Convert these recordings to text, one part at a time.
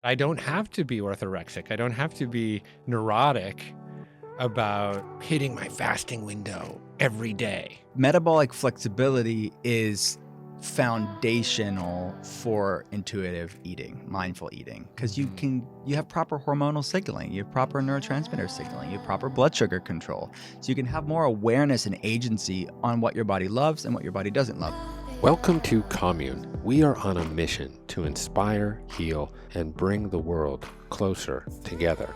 I don't have to be orthorexic. I don't have to be neurotic about hitting my fasting window every day. Metabolic flexibility is foundational for intuitive eating, mindful eating, because you have proper hormonal signaling, you have proper neurotransmitter signaling, you have proper blood sugar control. So you can have more awareness and agency on what your body loves and what your body doesn't love. Welcome to Commune. We are on a mission to inspire, heal, and bring the world closer together.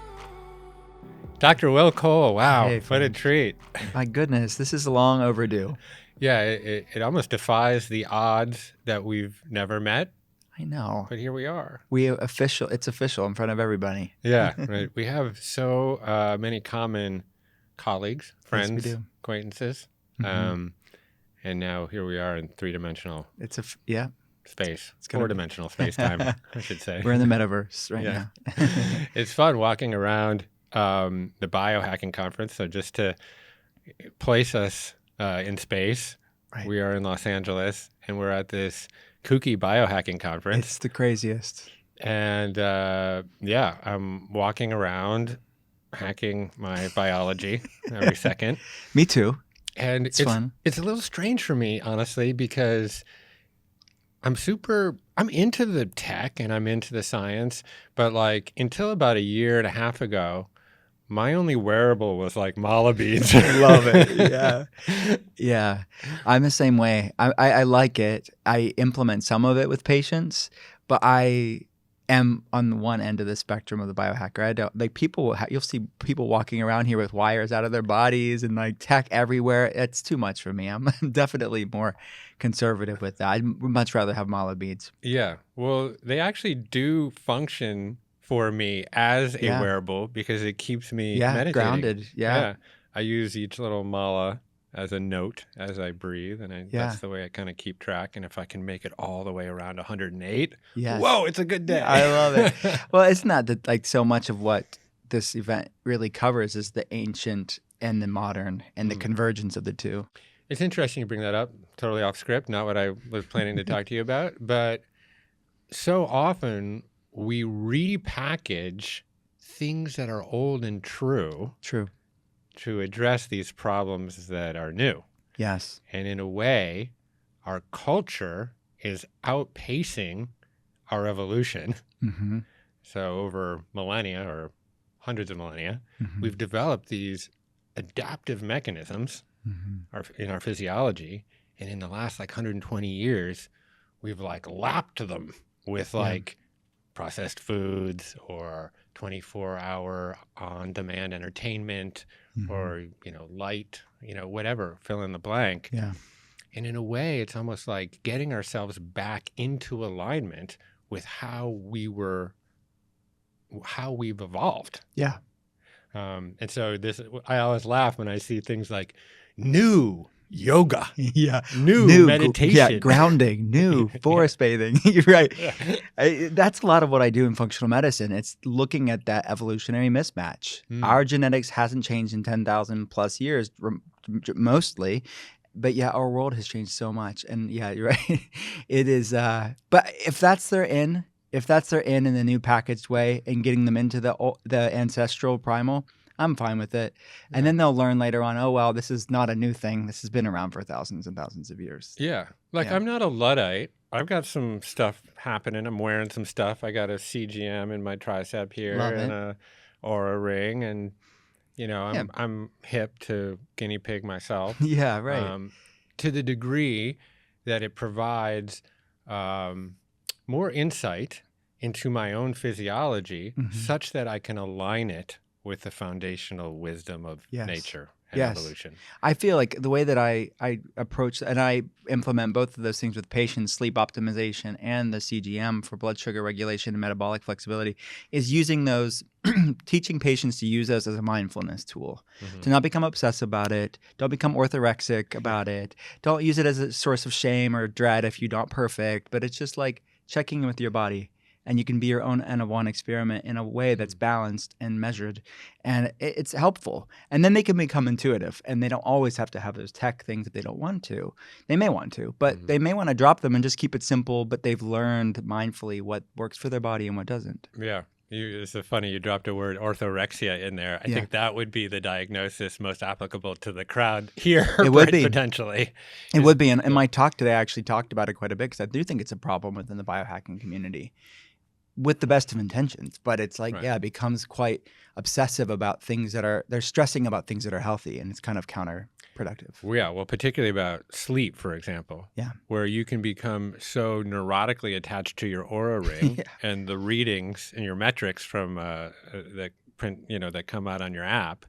Dr. Will Cole, wow, Hey, what a treat. My goodness, this is long overdue. Yeah, it almost defies the odds that we've never met. I know. But here we are. It's official in front of everybody. Yeah, right. We have so many common colleagues, friends, Yes, we do. acquaintances. Mm-hmm. And now here we are in three-dimensional space, four-dimensional space-time, I should say. We're in the metaverse right now. It's fun walking around the biohacking conference. So just to place us in space, right. We are in Los Angeles, and we're at this kooky biohacking conference. It's the craziest. And I'm walking around hacking my biology every second. Me too. And it's fun. It's a little strange for me, honestly, because I'm into the tech and I'm into the science, but like until about a year and a half ago, my only wearable was like mala beads. Love it. Yeah. Yeah. I'm the same way. I like it. I implement some of it with patients, but I am on one end of the spectrum of the biohacker. I don't like people. You'll see people walking around here with wires out of their bodies and like tech everywhere. It's too much for me. I'm definitely more conservative with that. I'd much rather have mala beads. Yeah. Well, they actually do function for me as a wearable because it keeps me meditating. Grounded. Yeah. I use each little mala as a note as I breathe, and that's the way I kind of keep track. And if I can make it all the way around 108, whoa, it's a good day. I love it. Well, it's not that like so much of what this event really covers is the ancient and the modern and the convergence of the two. It's interesting you bring that up. Totally off script, not what I was planning to talk to you about, but so often we repackage things that are old and true to address these problems that are new. Yes. And in a way, our culture is outpacing our evolution. Mm-hmm. So over millennia or hundreds of millennia, we've developed these adaptive mechanisms in our physiology. And in the last like 120 years, we've like lapped them with like processed foods or 24-hour on-demand entertainment or, light, whatever, fill in the blank. Yeah. And in a way, it's almost like getting ourselves back into alignment with how we've evolved. Yeah. And so I always laugh when I see things like new yoga, new meditation, grounding, new forest bathing. You're right. That's a lot of what I do in functional medicine. It's looking at that evolutionary mismatch. Our genetics hasn't changed in 10,000 plus years, mostly, but our world has changed so much. And you're right. It is. But if that's their in the new packaged way and getting them into the ancestral primal, I'm fine with it. Yeah. And then they'll learn later on, oh, well, this is not a new thing. This has been around for thousands and thousands of years. Yeah. I'm not a Luddite. I've got some stuff happening. I'm wearing some stuff. I got a CGM in my tricep here and a Aura ring. And, I'm hip to guinea pig myself. Yeah, right. To the degree that it provides more insight into my own physiology such that I can align it with the foundational wisdom of nature and evolution. I feel like the way that I approach and I implement both of those things with patients, sleep optimization and the CGM for blood sugar regulation and metabolic flexibility, is using those, teaching patients to use those as a mindfulness tool, to not become obsessed about it. Don't become orthorexic about it. Don't use it as a source of shame or dread if you're not perfect, but it's just like checking in with your body and you can be your own N of 1 experiment in a way that's balanced and measured, and it's helpful. And then they can become intuitive, and they don't always have to have those tech things if they don't want to. They may want to, but they may want to drop them and just keep it simple, but they've learned mindfully what works for their body and what doesn't. Yeah. It's so funny you dropped a word orthorexia in there. I think that would be the diagnosis most applicable to the crowd here. It would be. Potentially. It would be. And in my talk today, I actually talked about it quite a bit because I do think it's a problem within the biohacking community with the best of intentions. But it's like, it becomes quite obsessive about things they're stressing about things that are healthy, and it's kind of counterproductive. Yeah, well, particularly about sleep, for example. Yeah. Where you can become so neurotically attached to your aura ring and the readings and your metrics from that come out on your app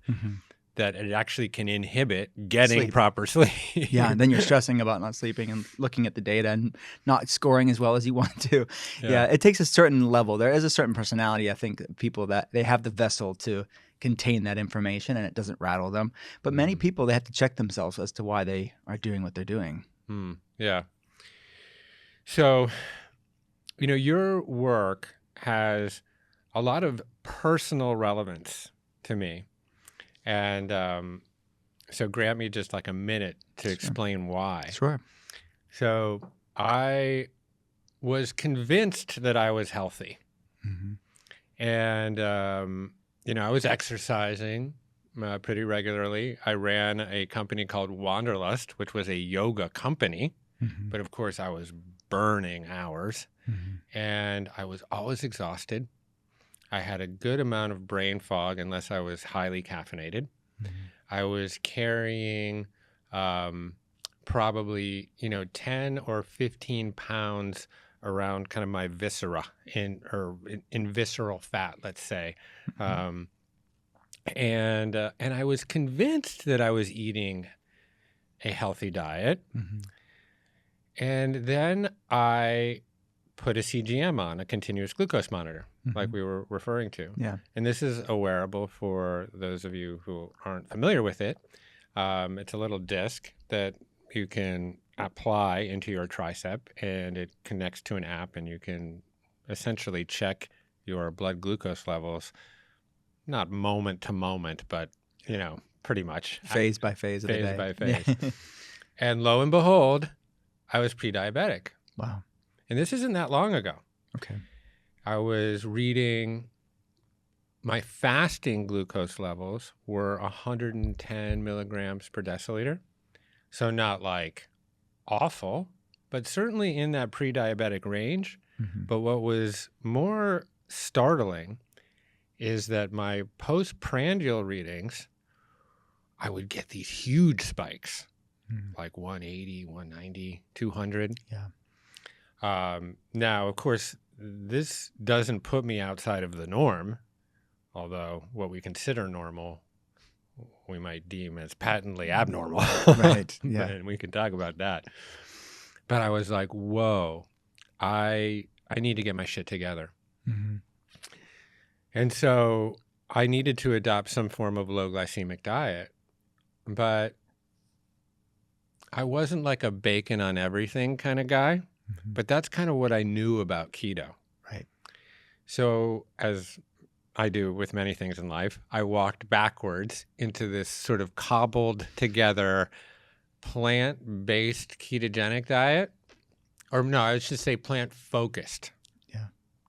that it actually can inhibit getting proper sleep. Yeah, and then you're stressing about not sleeping and looking at the data and not scoring as well as you want to. Yeah, it takes a certain level. There is a certain personality, I think, people that they have the vessel to contain that information and it doesn't rattle them. But many people, they have to check themselves as to why they are doing what they're doing. Yeah. So, your work has a lot of personal relevance to me. And so grant me just like a minute to explain why. Sure. So I was convinced that I was healthy. And, I was exercising pretty regularly. I ran a company called Wanderlust, which was a yoga company. But of course, I was burning hours. And I was always exhausted. I had a good amount of brain fog unless I was highly caffeinated. I was carrying probably, 10 or 15 pounds around kind of my viscera in visceral fat, let's say. And I was convinced that I was eating a healthy diet. And then I put a CGM on, a continuous glucose monitor, like we were referring to. Yeah. And this is a wearable for those of you who aren't familiar with it. It's a little disc that you can apply into your tricep, and it connects to an app, and you can essentially check your blood glucose levels, not moment to moment, but, pretty much. Phase by phase of the day. Phase by phase. And lo and behold, I was pre-diabetic. Wow. And this isn't that long ago. Okay. I was reading my fasting glucose levels were 110 milligrams per deciliter. So not like awful, but certainly in that pre-diabetic range. But what was more startling is that my postprandial readings, I would get these huge spikes, like 180, 190, 200. Yeah. Now, of course, this doesn't put me outside of the norm, although what we consider normal, we might deem as patently abnormal. Right. Yeah. And we can talk about that. But I was like, whoa, I need to get my shit together. And so I needed to adopt some form of low glycemic diet, but I wasn't like a bacon on everything kind of guy. But that's kind of what I knew about keto. Right. So as I do with many things in life, I walked backwards into this sort of cobbled together plant-based ketogenic diet. Or no, I should say plant-focused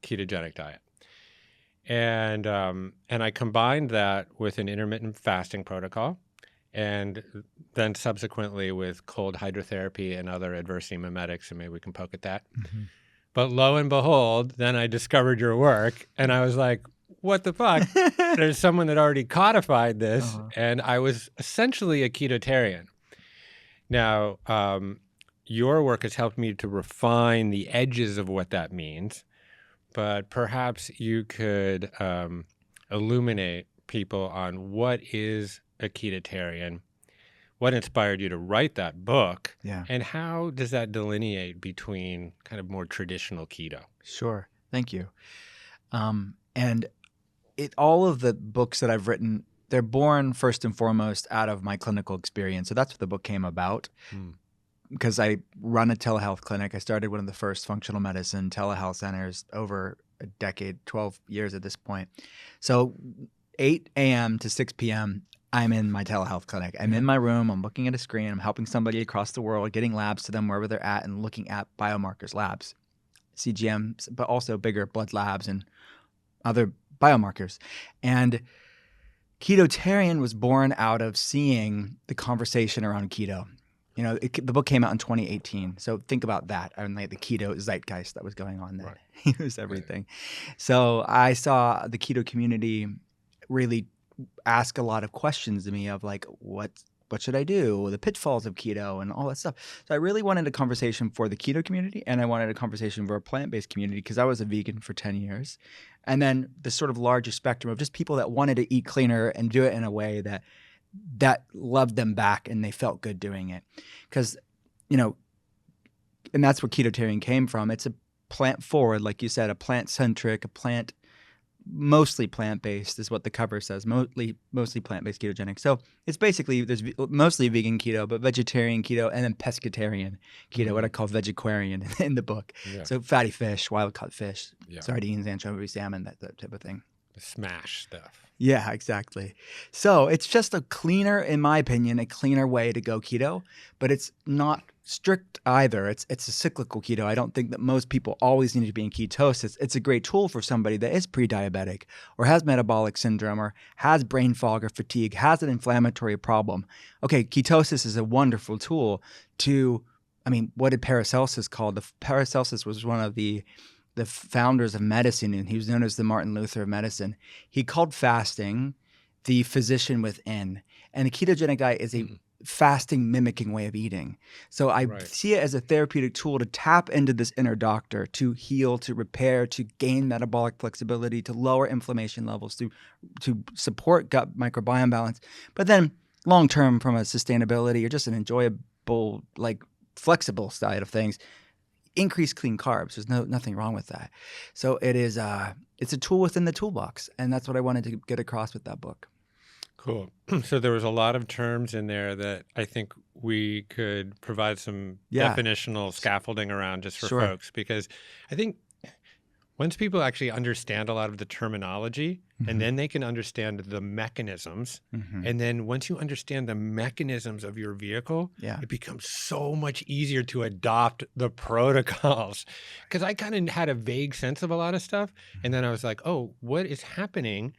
ketogenic diet. And I combined that with an intermittent fasting protocol, and then subsequently with cold hydrotherapy and other adverse emetics, and maybe we can poke at that. But lo and behold, then I discovered your work, and I was like, what the fuck? There's someone that already codified this, and I was essentially a ketotarian. Now, your work has helped me to refine the edges of what that means, but perhaps you could illuminate people on what is a ketotarian, what inspired you to write that book, and how does that delineate between kind of more traditional keto? Sure. Thank you. And all of the books that I've written, they're born first and foremost out of my clinical experience. So that's what the book came about. Because I run a telehealth clinic. I started one of the first functional medicine telehealth centers over a decade, 12 years at this point. So 8 a.m. to 6 p.m., I'm in my telehealth clinic. I'm in my room. I'm looking at a screen. I'm helping somebody across the world, getting labs to them wherever they're at and looking at biomarkers labs, CGMs, but also bigger blood labs and other biomarkers. And Ketotarian was born out of seeing the conversation around keto. You know, the book came out in 2018. So think about that. And like the keto zeitgeist that was going on then. Right. It was everything. Right. So I saw the keto community really ask a lot of questions to me of like, what should I do? The pitfalls of keto and all that stuff. So I really wanted a conversation for the keto community, and I wanted a conversation for a plant-based community because I was a vegan for 10 years. And then the sort of larger spectrum of just people that wanted to eat cleaner and do it in a way that loved them back and they felt good doing it. Because, you know, and that's where Ketotarian came from. It's a plant forward, like you said, a plant centric, mostly plant-based is what the cover says, mostly plant-based ketogenic. So it's basically, there's mostly vegan keto, but vegetarian keto, and then pescatarian keto, what I call vegetarian in the book. Yeah. So fatty fish, wild-caught fish, sardines, anchovies, salmon, that type of thing. The smash stuff. Yeah, exactly. So it's just a cleaner, in my opinion, a cleaner way to go keto, but it's not strict either. It's a cyclical keto. I don't think that most people always need to be in ketosis. It's a great tool for somebody that is pre-diabetic or has metabolic syndrome or has brain fog or fatigue, has an inflammatory problem. Okay, ketosis is a wonderful tool to, I mean, what did Paracelsus call? Paracelsus was one of the founders of medicine, and he was known as the Martin Luther of medicine. He called fasting the physician within. And a ketogenic diet is a fasting mimicking way of eating. So I see it as a therapeutic tool to tap into this inner doctor, to heal, to repair, to gain metabolic flexibility, to lower inflammation levels, to support gut microbiome balance. But then long-term, from a sustainability or just an enjoyable, like flexible side of things, increase clean carbs. There's nothing wrong with that. So it is it's a tool within the toolbox, and that's what I wanted to get across with that book. Cool. So there was a lot of terms in there that I think we could provide some definitional scaffolding around just for folks, because I think once people actually understand a lot of the terminology, and then they can understand the mechanisms, and then once you understand the mechanisms of your vehicle, it becomes so much easier to adopt the protocols. Because I kind of had a vague sense of a lot of stuff, and then I was like, oh, what is happening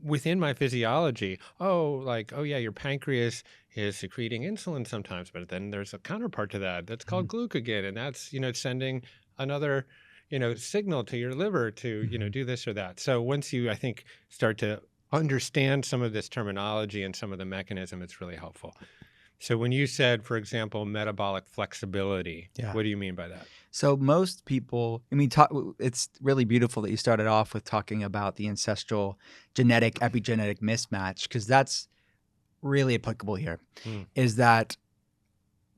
within my physiology? Oh, yeah, your pancreas is secreting insulin sometimes, but then there's a counterpart to that that's called glucagon, and that's, sending another signal to your liver to, do this or that. So once you, I think, start to understand some of this terminology and some of the mechanism, it's really helpful. So when you said, for example, metabolic flexibility, what do you mean by that? So most people, it's really beautiful that you started off with talking about the ancestral genetic epigenetic mismatch, because that's really applicable here, is that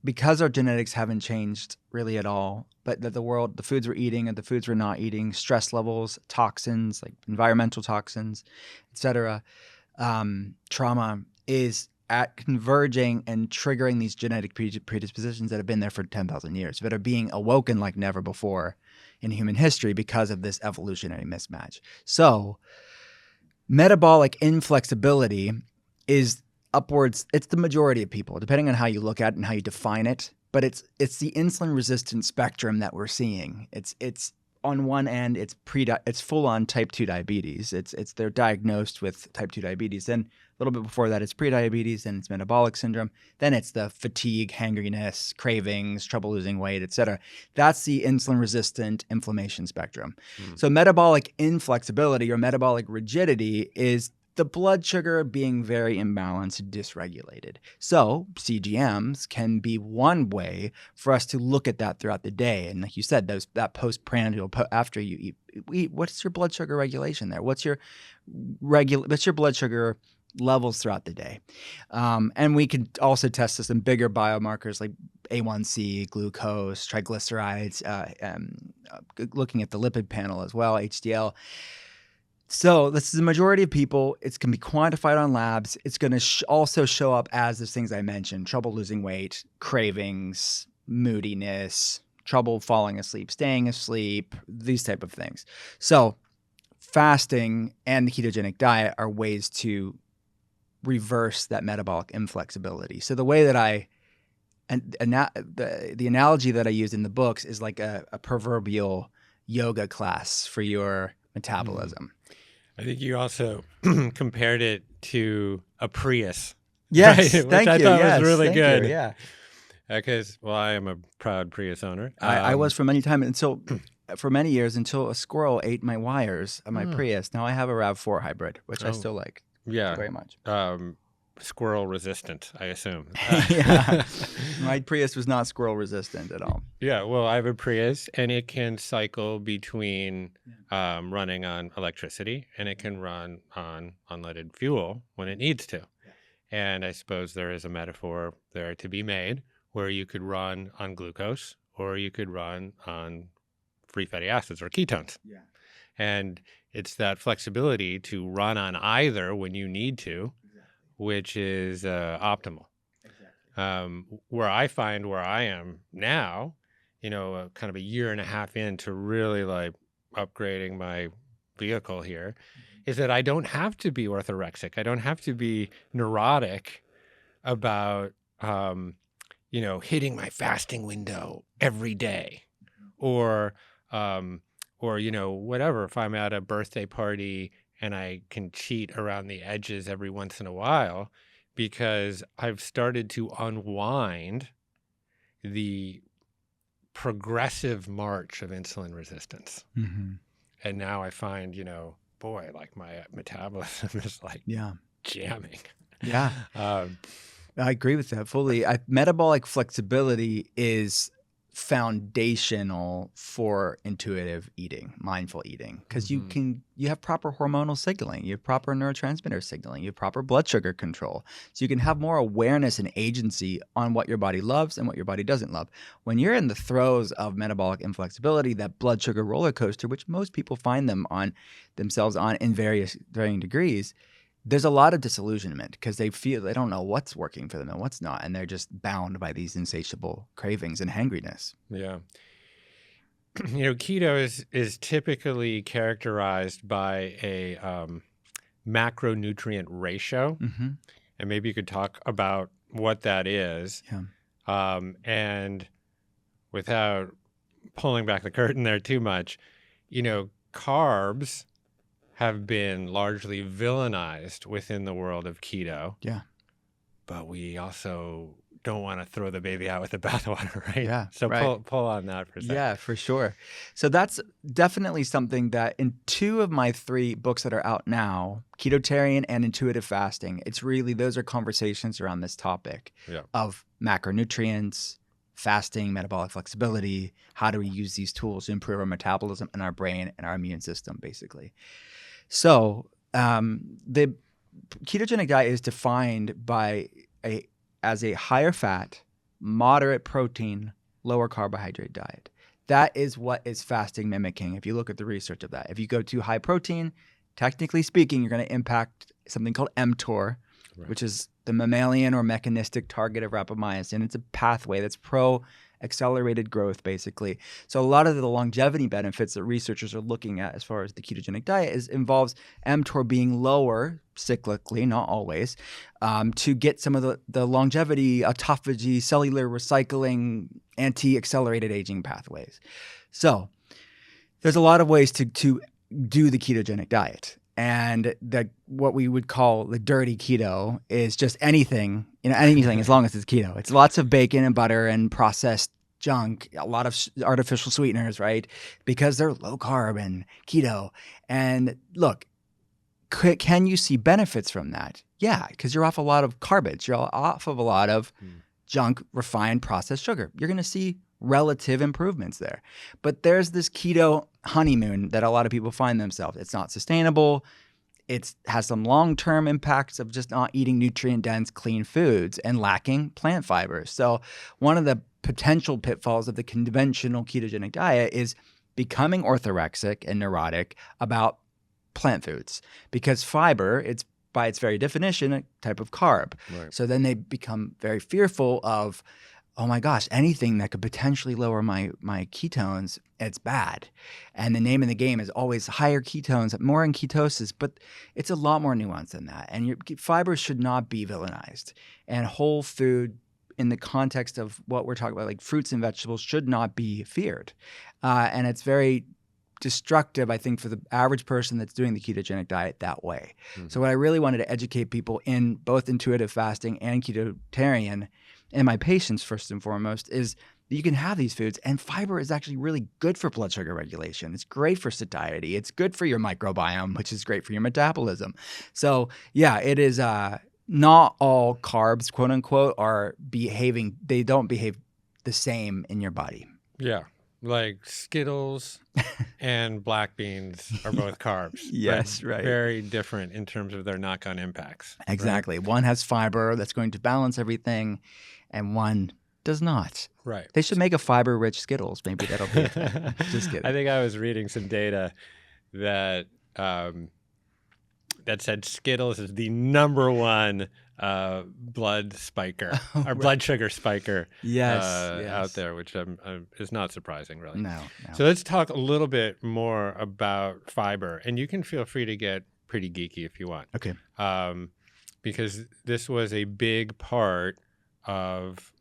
because our genetics haven't changed really at all, but that the foods we're eating and the foods we're not eating, stress levels, toxins, like environmental toxins, et cetera, trauma is at converging and triggering these genetic predispositions that have been there for 10,000 years, that are being awoken like never before in human history because of this evolutionary mismatch. So metabolic inflexibility is upwards, it's the majority of people, depending on how you look at it and how you define it, but it's the insulin resistant spectrum that we're seeing. It's on one end, it's full on type 2 diabetes. They're diagnosed with type 2 diabetes. Then a little bit before that, it's prediabetes, then it's metabolic syndrome. Then it's the fatigue, hangriness, cravings, trouble losing weight, et cetera. That's the insulin resistant inflammation spectrum. So metabolic inflexibility or metabolic rigidity is the blood sugar being very imbalanced, dysregulated. So CGMs can be one way for us to look at that throughout the day. And like you said, that postprandial, after you eat, what's your blood sugar regulation there? What's your blood sugar levels throughout the day? And we could also test this in bigger biomarkers like A1C, glucose, triglycerides, looking at the lipid panel as well, HDL. So this is the majority of people. It's going to be quantified on labs. It's going to also show up as those things I mentioned: trouble losing weight, cravings, moodiness, trouble falling asleep, staying asleep, these type of things. So fasting and the ketogenic diet are ways to reverse that metabolic inflexibility. So the way that the analogy that I used in the books is like a proverbial yoga class for your metabolism. I think you also compared it to a Prius. Yes, right? thank Which you. I thought Yes, was really thank good. you. Yeah, Because, well, I am a proud Prius owner. I was for many time until for many years until a squirrel ate my wires of my Prius. Now I have a RAV4 hybrid, which I still like very much. Squirrel resistant, I assume. Yeah, my Prius was not squirrel resistant at all. Yeah, well, I have a Prius, and it can cycle between running on electricity, and it can run on unleaded fuel when it needs to. And I suppose there is a metaphor there to be made where you could run on glucose or you could run on free fatty acids or ketones. Yeah. And it's that flexibility to run on either when you need to, which is optimal. Where I find where I am now, kind of a year and a half into really like upgrading my vehicle here, is that I don't have to be orthorexic. I don't have to be neurotic about, hitting my fasting window every day or whatever. If I'm at a birthday party and I can cheat around the edges every once in a while because I've started to unwind the progressive march of insulin resistance. Mm-hmm. And now I find, boy, like my metabolism is like jamming. Yeah. I agree with that fully. Metabolic flexibility is foundational for intuitive eating, mindful eating, because you have proper hormonal signaling, you have proper neurotransmitter signaling, you have proper blood sugar control. So you can have more awareness and agency on what your body loves and what your body doesn't love. When you're in the throes of metabolic inflexibility, that blood sugar roller coaster, which most people find themselves on in varying degrees, there's a lot of disillusionment because they don't know what's working for them and what's not, and they're just bound by these insatiable cravings and hangriness. Yeah. Keto is typically characterized by a macronutrient ratio, and maybe you could talk about what that is. Yeah. And without pulling back the curtain there too much, carbs have been largely villainized within the world of keto. Yeah. But we also don't want to throw the baby out with the bathwater, right? Yeah. So pull on that for a second. Yeah, for sure. So that's definitely something that in 2 of my 3 books that are out now, Ketotarian and Intuitive Fasting, those are conversations around this topic of macronutrients, fasting, metabolic flexibility. How do we use these tools to improve our metabolism and our brain and our immune system, basically? So the ketogenic diet is defined as a higher fat, moderate protein, lower carbohydrate diet. That is what is fasting mimicking if you look at the research of that. If you go to high protein, technically speaking, you're going to impact something called mTOR, which is the mammalian or mechanistic target of rapamycin. It's a pathway that's pro-accelerated growth, basically. So a lot of the longevity benefits that researchers are looking at as far as the ketogenic diet involves mTOR being lower cyclically, not always, to get some of the longevity, autophagy, cellular recycling, anti-accelerated aging pathways. So there's a lot of ways to do the ketogenic diet. And what we would call the dirty keto is just anything as long as it's keto. It's lots of bacon and butter and processed junk, a lot of artificial sweeteners, right? Because they're low carb and keto. And look, can you see benefits from that? Yeah, because you're off a lot of carbs. You're off of a lot of junk, refined, processed sugar. You're going to see relative improvements there. But there's this keto honeymoon that a lot of people find themselves. It's not sustainable. It has some long-term impacts of just not eating nutrient-dense, clean foods and lacking plant fibers. So one of the potential pitfalls of the conventional ketogenic diet is becoming orthorexic and neurotic about plant foods, because fiber, it's by its very definition a type of carb. Right. So then they become very fearful of oh my gosh, anything that could potentially lower my ketones, it's bad. And the name of the game is always higher ketones, more in ketosis, but it's a lot more nuanced than that. And your fiber should not be villainized. And whole food in the context of what we're talking about, like fruits and vegetables, should not be feared. And it's very destructive, I think, for the average person that's doing the ketogenic diet that way. Mm-hmm. So what I really wanted to educate people in both intuitive fasting and ketotarian, and my patients first and foremost, is that you can have these foods, and fiber is actually really good for blood sugar regulation. It's great for satiety. It's good for your microbiome, which is great for your metabolism. So yeah, it is not all carbs, quote unquote, they don't behave the same in your body. Yeah. Like Skittles and black beans are both carbs. Yes, right. Very different in terms of their knock-on impacts. Exactly. Right? One has fiber that's going to balance everything, and one does not. Right. They should make a fiber-rich Skittles. Maybe that'll be a thing. Just kidding. I think I was reading some data that that said Skittles is the number one blood spiker or blood sugar spiker out there, which is not surprising, really. No. So let's talk a little bit more about fiber, and you can feel free to get pretty geeky if you want. Okay. Because this was a big part of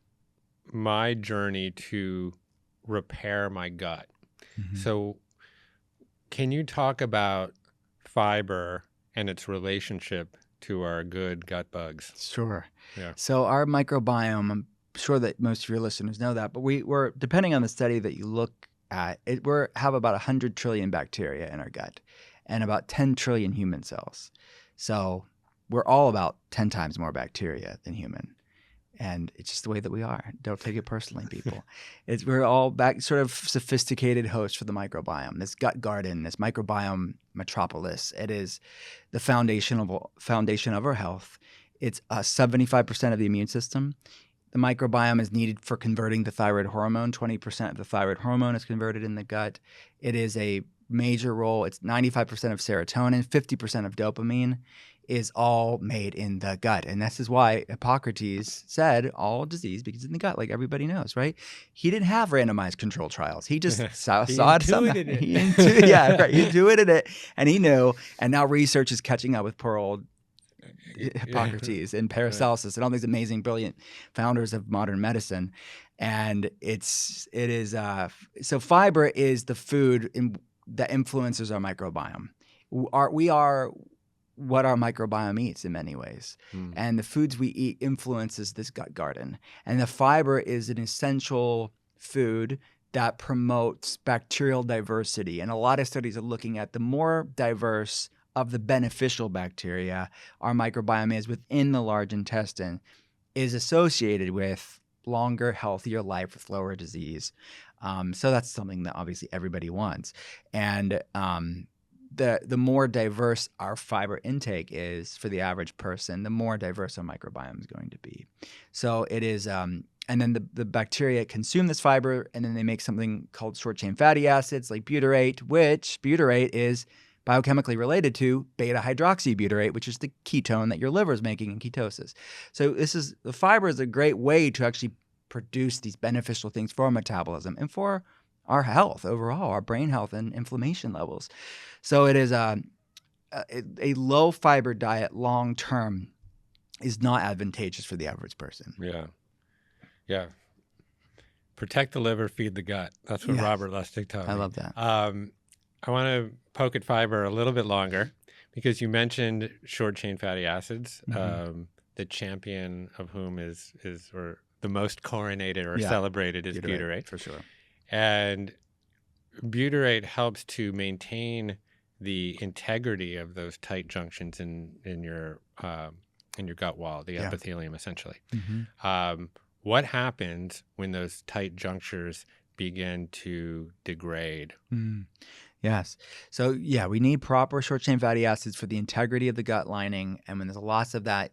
my journey to repair my gut. Mm-hmm. So can you talk about fiber and its relationship to our good gut bugs? Sure. Yeah. So our microbiome, I'm sure that most of your listeners know that, but we're depending on the study that you look at, we have about 100 trillion bacteria in our gut and about 10 trillion human cells. So we're all about 10 times more bacteria than human. And it's just the way that we are. Don't take it personally, people. We're all sort of sophisticated hosts for the microbiome, this gut garden, this microbiome metropolis. It is the foundation of our health. It's 75% of the immune system. The microbiome is needed for converting the thyroid hormone. 20% of the thyroid hormone is converted in the gut. It is a major role. It's 95% of serotonin, 50% of dopamine is all made in the gut. And this is why Hippocrates said all disease begins in the gut, like everybody knows, right? He didn't have randomized control trials. He just saw it somehow. He intuited it, and he knew. And now research is catching up with poor old Hippocrates and Paracelsus and all these amazing, brilliant founders of modern medicine. And so fiber is the food that influences our microbiome. We are what our microbiome eats in many ways. And the foods we eat influences this gut garden. And the fiber is an essential food that promotes bacterial diversity. And a lot of studies are looking at the more diverse of the beneficial bacteria our microbiome is within the large intestine is associated with longer, healthier life with lower disease. So that's something that obviously everybody wants. And the more diverse our fiber intake is for the average person, the more diverse our microbiome is going to be. So it is, and then the bacteria consume this fiber, and then they make something called short-chain fatty acids like butyrate, which butyrate is biochemically related to beta-hydroxybutyrate, which is the ketone that your liver is making in ketosis. So the fiber is a great way to actually produce these beneficial things for our metabolism and for our health overall, our brain health and inflammation levels. So it is a low fiber diet long term is not advantageous for the average person. Yeah. Protect the liver, feed the gut. That's what Robert Lustig taught me. I love that. I want to poke at fiber a little bit longer because you mentioned short chain fatty acids, the champion of whom is or the most coronated or celebrated is butyrate. For sure. And butyrate helps to maintain the integrity of those tight junctions in your gut wall, the epithelium, essentially. What happens when those tight junctures begin to degrade? Yes. So we need proper short chain fatty acids for the integrity of the gut lining. And when there's a loss of that,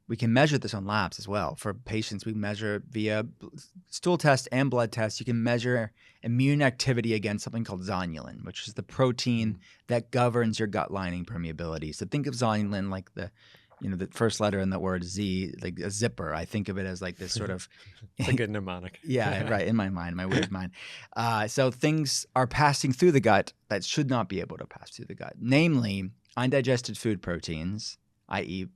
we can measure this on labs as well. For patients, we measure via stool test and blood test. You can measure immune activity against something called zonulin, which is the protein that governs your gut lining permeability. So think of zonulin like the the first letter in the word Z, like a zipper. I think of it as like this sort of, It's a good mnemonic. yeah, right, in my mind, my weird mind. So things are passing through the gut that should not be able to pass through the gut, namely undigested food proteins, i.e.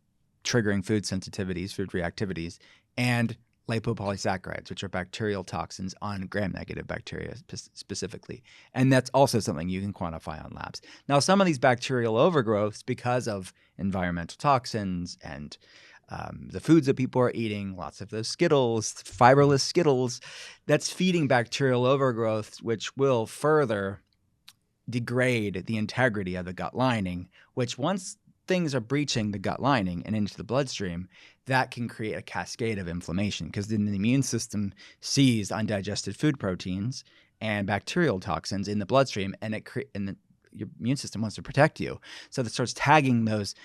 triggering food sensitivities, food reactivities, and lipopolysaccharides, which are bacterial toxins on gram-negative bacteria specifically. And that's also something you can quantify on labs. Now, some of these bacterial overgrowths, because of environmental toxins and the foods that people are eating, lots of those Skittles, fiberless Skittles, that's feeding bacterial overgrowth, which will further degrade the integrity of the gut lining, which once things are breaching the gut lining and into the bloodstream, that can create a cascade of inflammation because then the immune system sees undigested food proteins and bacterial toxins in the bloodstream, and your immune system wants to protect you. So it starts tagging those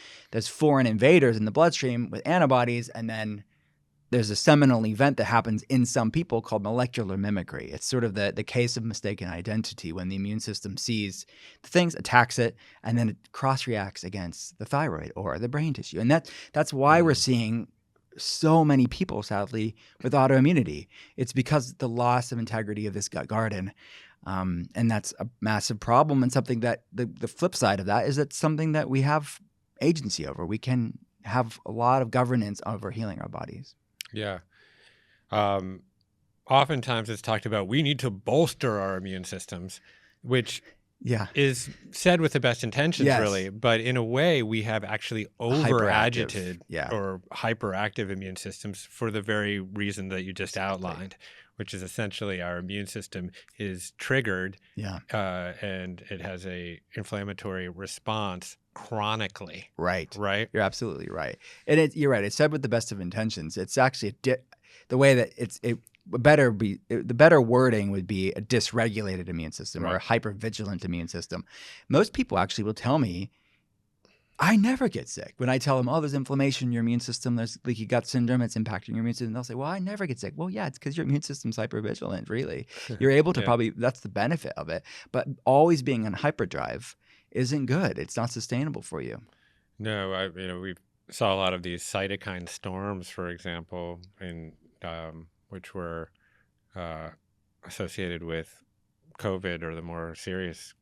foreign invaders in the bloodstream with antibodies, and then there's a seminal event that happens in some people called molecular mimicry. It's sort of the case of mistaken identity when the immune system sees the things, attacks it, and then it cross-reacts against the thyroid or the brain tissue. And that's why we're seeing so many people, sadly, with autoimmunity. It's because the loss of integrity of this gut garden. And that's a massive problem, and something that the flip side of that is it's something that we have agency over. We can have a lot of governance over healing our bodies. Yeah. Oftentimes it's talked about we need to bolster our immune systems, which is said with the best intentions, really. But in a way, we have actually over-agitated or hyperactive immune systems for the very reason that you just outlined, which is essentially our immune system is triggered and it has a inflammatory response chronically. Right. You're absolutely right. And you're right. It's said with the best of intentions. It's actually the way that the better wording would be a dysregulated immune system or a hypervigilant immune system. Most people actually will tell me, I never get sick. When I tell them, oh, there's inflammation in your immune system, there's leaky gut syndrome, it's impacting your immune system, they'll say, well, I never get sick. Well, yeah, it's because your immune system's hypervigilant, really. You're able to that's the benefit of it. But always being on hyperdrive isn't good. It's not sustainable for you. No, we saw a lot of these cytokine storms, for example, which were associated with COVID or the more serious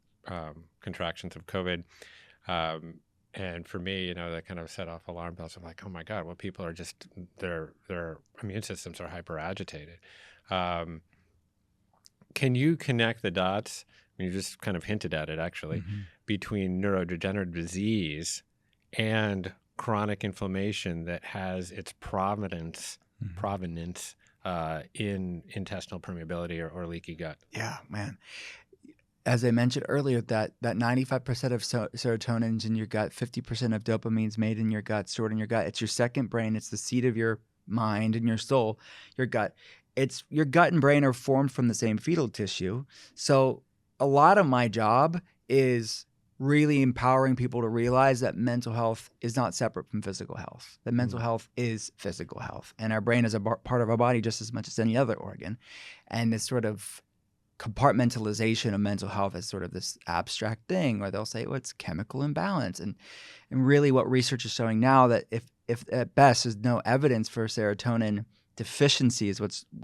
contractions of COVID. And for me, that kind of set off alarm bells. I'm like, oh my God, well, people are just, their immune systems are hyper agitated. Can you connect the dots? I mean, you just kind of hinted at it, actually, between neurodegenerative disease and chronic inflammation that has its provenance in intestinal permeability or leaky gut. Yeah, man. As I mentioned earlier, that 95% of serotonin's in your gut, 50% of dopamine's made in your gut, stored in your gut. It's your second brain. It's the seat of your mind and your soul, your gut. It's your gut and brain are formed from the same fetal tissue. So a lot of my job is really empowering people to realize that mental health is not separate from physical health, that mental health is physical health. And our brain is a part of our body just as much as any other organ. And this sort of compartmentalization of mental health is sort of this abstract thing where they'll say, well, it's chemical imbalance. And really what research is showing now that if at best there's no evidence for serotonin deficiency is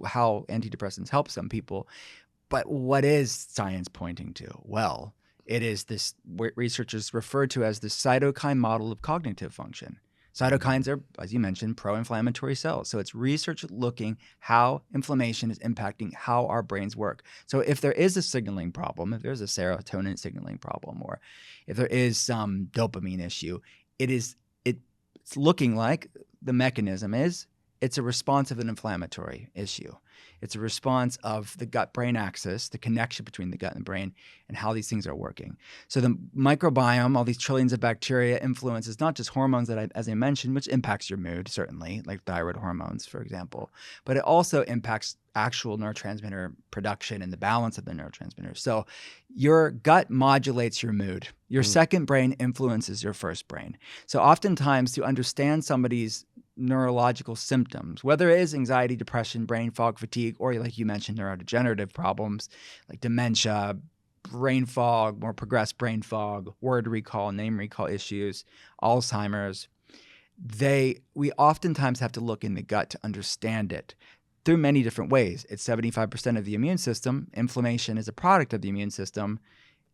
how antidepressants help some people. But what is science pointing to? Well, it is this what researchers refer to as the cytokine model of cognitive function. Cytokines are, as you mentioned, pro-inflammatory cells. So it's research looking how inflammation is impacting how our brains work. So if there is a signaling problem, if there's a serotonin signaling problem, or if there is some dopamine issue, it's looking like the mechanism is it's a response of an inflammatory issue. It's a response of the gut-brain axis, the connection between the gut and the brain, and how these things are working. So the microbiome, all these trillions of bacteria, influences not just hormones as I mentioned, which impacts your mood, certainly, like thyroid hormones, for example, but it also impacts actual neurotransmitter production and the balance of the neurotransmitters. So your gut modulates your mood. Your second brain influences your first brain. So oftentimes to understand somebody's neurological symptoms, whether it is anxiety, depression, brain fog, fatigue, or like you mentioned, neurodegenerative problems like dementia, brain fog, more progressed brain fog, word recall, name recall issues, Alzheimer's. we oftentimes have to look in the gut to understand it through many different ways. It's 75% of the immune system. Inflammation is a product of the immune system.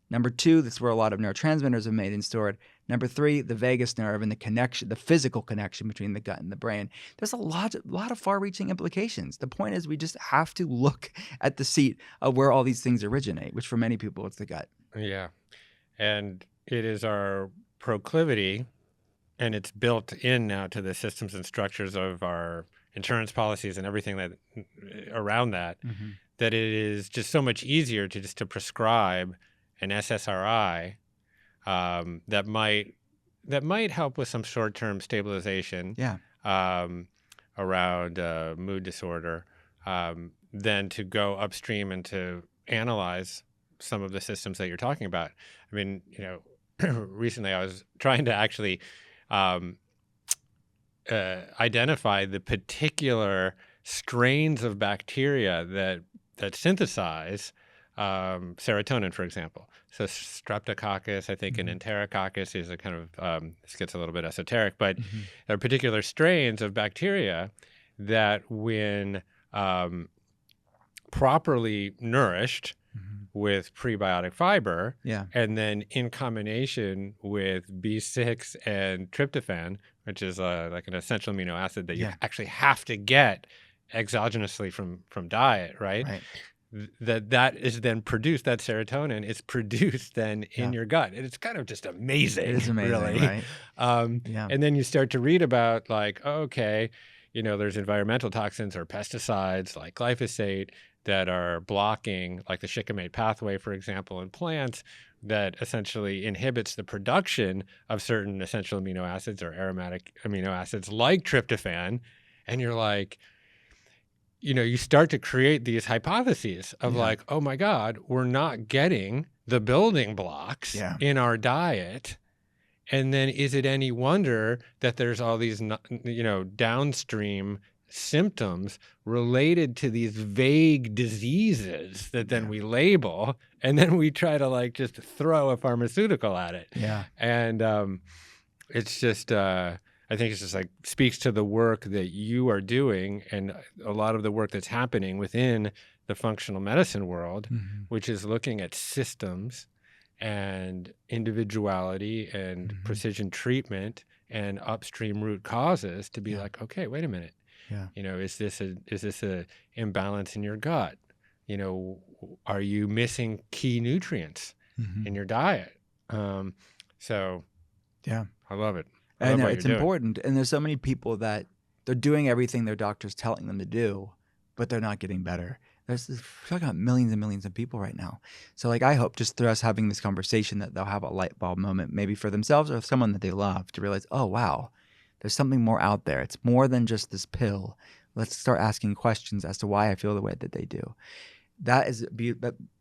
Number 2, that's where a lot of neurotransmitters are made and stored. Number 3, the vagus nerve and the connection, the physical connection between the gut and the brain. There's a lot of far-reaching implications. The point is we just have to look at the seat of where all these things originate, which for many people, it's the gut. Yeah. And it is our proclivity, and it's built in now to the systems and structures of our insurance policies and everything that around that, that it is just so much easier to prescribe an SSRI that might help with some short-term stabilization around mood disorder, than to go upstream and to analyze some of the systems that you're talking about. I mean, recently I was trying to actually identify the particular strains of bacteria that synthesize serotonin, for example. So Streptococcus, I think, and Enterococcus is a kind of, this gets a little bit esoteric, but there are particular strains of bacteria that when properly nourished with prebiotic fiber, and then in combination with B6 and tryptophan, which is like an essential amino acid that you actually have to get exogenously from diet, right? That is then produced, that serotonin is produced then in your gut. And it's kind of just amazing. It is amazing, really. right? And then you start to read about like, okay, there's environmental toxins or pesticides like glyphosate that are blocking like the shikimate pathway, for example, in plants that essentially inhibits the production of certain essential amino acids or aromatic amino acids like tryptophan. And you're like, you start to create these hypotheses of like, oh my God, we're not getting the building blocks in our diet. And then is it any wonder that there's all these, downstream symptoms related to these vague diseases that then we label, and then we try to like just throw a pharmaceutical at it. And it's just, I think it's just like speaks to the work that you are doing and a lot of the work that's happening within the functional medicine world, which is looking at systems and individuality and precision treatment and upstream root causes to be like, okay, wait a minute. Is this a imbalance in your gut? Are you missing key nutrients in your diet? So I love it. I know it's important. And there's so many people that they're doing everything their doctor's telling them to do, but they're not getting better. We're talking about millions and millions of people right now. So like, I hope just through us having this conversation that they'll have a light bulb moment, maybe for themselves or someone that they love, to realize, oh, wow, there's something more out there. It's more than just this pill. Let's start asking questions as to why I feel the way that they do. That is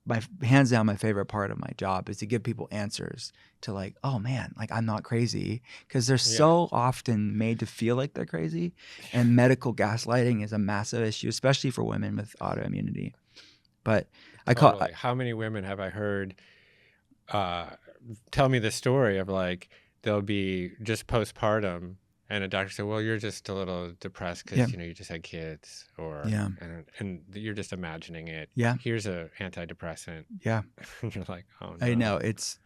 my hands down my favorite part of my job is to give people answers to like, oh man, like I'm not crazy, because they're so often made to feel like they're crazy, and medical gaslighting is a massive issue, especially for women with autoimmunity. But how many women have I heard tell me the story of like they'll be just postpartum and a doctor said, well, you're just a little depressed because, you just had kids or, and you're just imagining it. Here's a antidepressant. And you're like, oh no. I know. It's,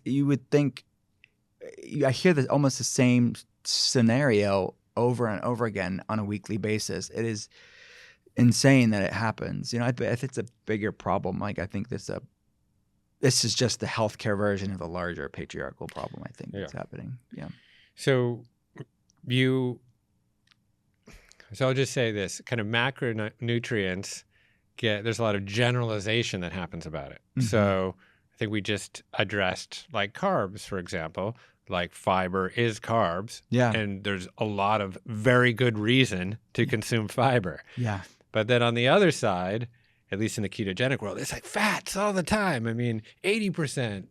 you would think, I hear this almost the same scenario over and over again on a weekly basis. It is insane that it happens. I think it's a bigger problem. Like, I think this is just the healthcare version of a larger patriarchal problem, I think, that's happening. So I'll just say this, kind of macronutrients there's a lot of generalization that happens about it. So I think we just addressed like carbs, for example, like fiber is carbs. And there's a lot of very good reason to consume fiber. But then on the other side, at least in the ketogenic world, it's like fats all the time. I mean, 80%,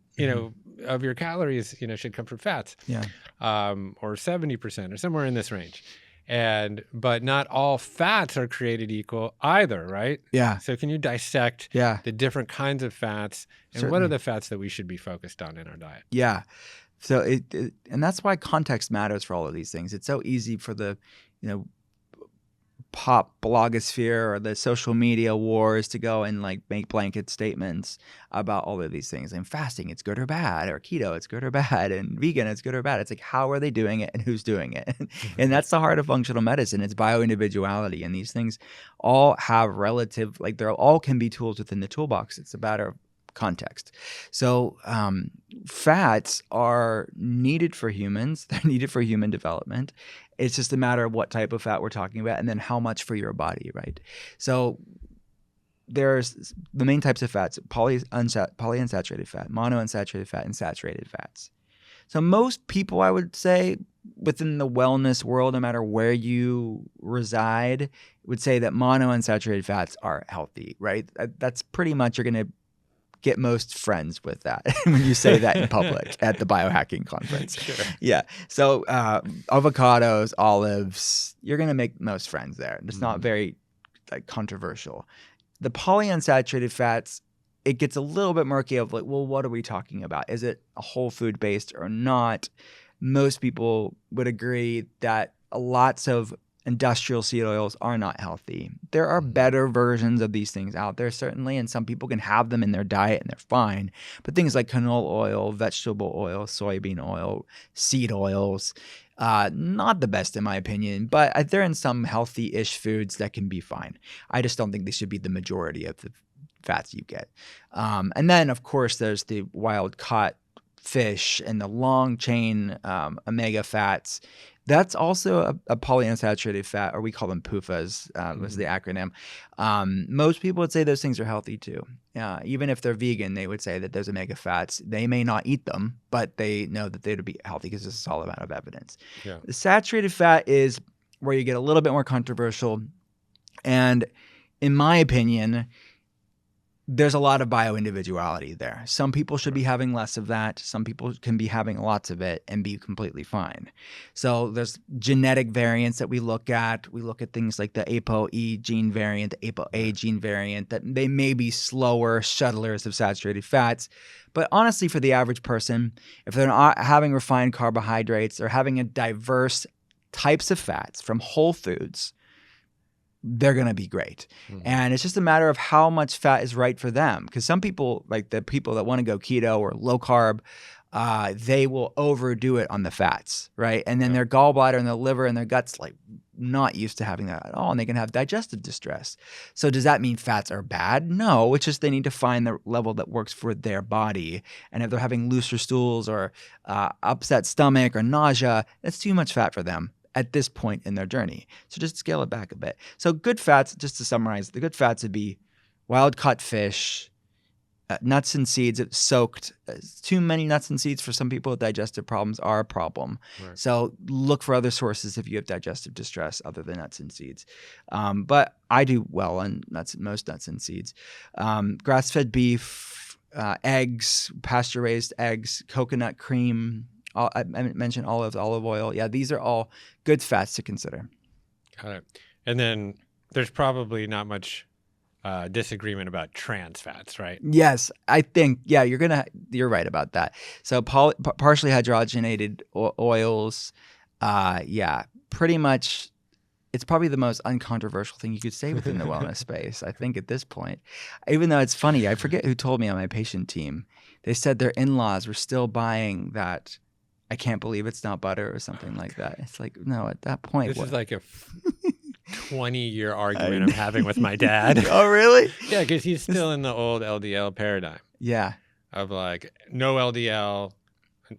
of your calories, should come from fats, or 70% or somewhere in this range. But not all fats are created equal either, right? So can you dissect the different kinds of fats and what are the fats that we should be focused on in our diet? So and that's why context matters for all of these things. It's so easy for the, pop blogosphere or the social media wars to go and like make blanket statements about all of these things. And fasting, it's good or bad, or keto, it's good or bad, and vegan, it's good or bad. It's like, how are they doing it and who's doing it? And that's the heart of functional medicine. It's bioindividuality. And these things all have relative, like they're all can be tools within the toolbox. It's a matter of context. So fats are needed for humans. They're needed for human development. It's just a matter of what type of fat we're talking about and then how much for your body, right? So there's the main types of fats: polyunsaturated fat, monounsaturated fat, and saturated fats. So most people, I would say, within the wellness world, no matter where you reside, would say that monounsaturated fats are healthy, right? That's pretty much, you're going to get most friends with that when you say that in public at the biohacking conference. Sure. Yeah. So avocados, olives, you're going to make most friends there. It's not very controversial. The polyunsaturated fats, it gets a little bit murky of like, well, what are we talking about? Is it a whole food based or not? Most people would agree that lots of industrial seed oils are not healthy. There are better versions of these things out there, certainly, and some people can have them in their diet and they're fine. But things like canola oil, vegetable oil, soybean oil, seed oils, not the best in my opinion, but they're in some healthy-ish foods that can be fine. I just don't think they should be the majority of the fats you get. And then, of course, there's the wild-caught fish and the long-chain omega fats. That's also a polyunsaturated fat, or we call them PUFAs, was the acronym. Most people would say those things are healthy too. Even if they're vegan, they would say that those omega fats, they may not eat them, but they know that they would be healthy because there's a solid amount of evidence. Yeah. The saturated fat is where you get a little bit more controversial. And in my opinion, there's a lot of bioindividuality there. Some people should be having less of that. Some people can be having lots of it and be completely fine. So there's genetic variants that we look at. We look at things like the ApoE gene variant, the ApoA gene variant, that they may be slower shuttlers of saturated fats. But honestly, for the average person, if they're not having refined carbohydrates, they're having a diverse types of fats from whole foods, they're going to be great. And it's just a matter of how much fat is right for them. Because some people, like the people that want to go keto or low carb, they will overdo it on the fats, right? And then their gallbladder and their liver and their gut's like not used to having that at all. And they can have digestive distress. So does that mean fats are bad? No, it's just they need to find the level that works for their body. And if they're having looser stools or upset stomach or nausea, that's too much fat for them at this point in their journey. So just scale it back a bit. So good fats, just to summarize, the good fats would be wild-caught fish, nuts and seeds soaked. Too many nuts and seeds for some people with digestive problems are a problem. Right. So look for other sources if you have digestive distress other than nuts and seeds. But I do well on most nuts and seeds. Grass-fed beef, eggs, pasture-raised eggs, coconut cream, I mentioned olive oil. Yeah, these are all good fats to consider. Got it. And then there's probably not much disagreement about trans fats, right? Yes, I think, you're right about that. So partially hydrogenated oils, pretty much, it's probably the most uncontroversial thing you could say within the wellness space, I think, at this point. Even though it's funny, I forget who told me on my patient team, they said their in-laws were still buying that I can't believe it's not butter or something like that. It's like, no, at that point. This is like a 20-year argument I'm having with my dad. Oh, really? Yeah, because he's still in the old LDL paradigm. Yeah. Of like, no LDL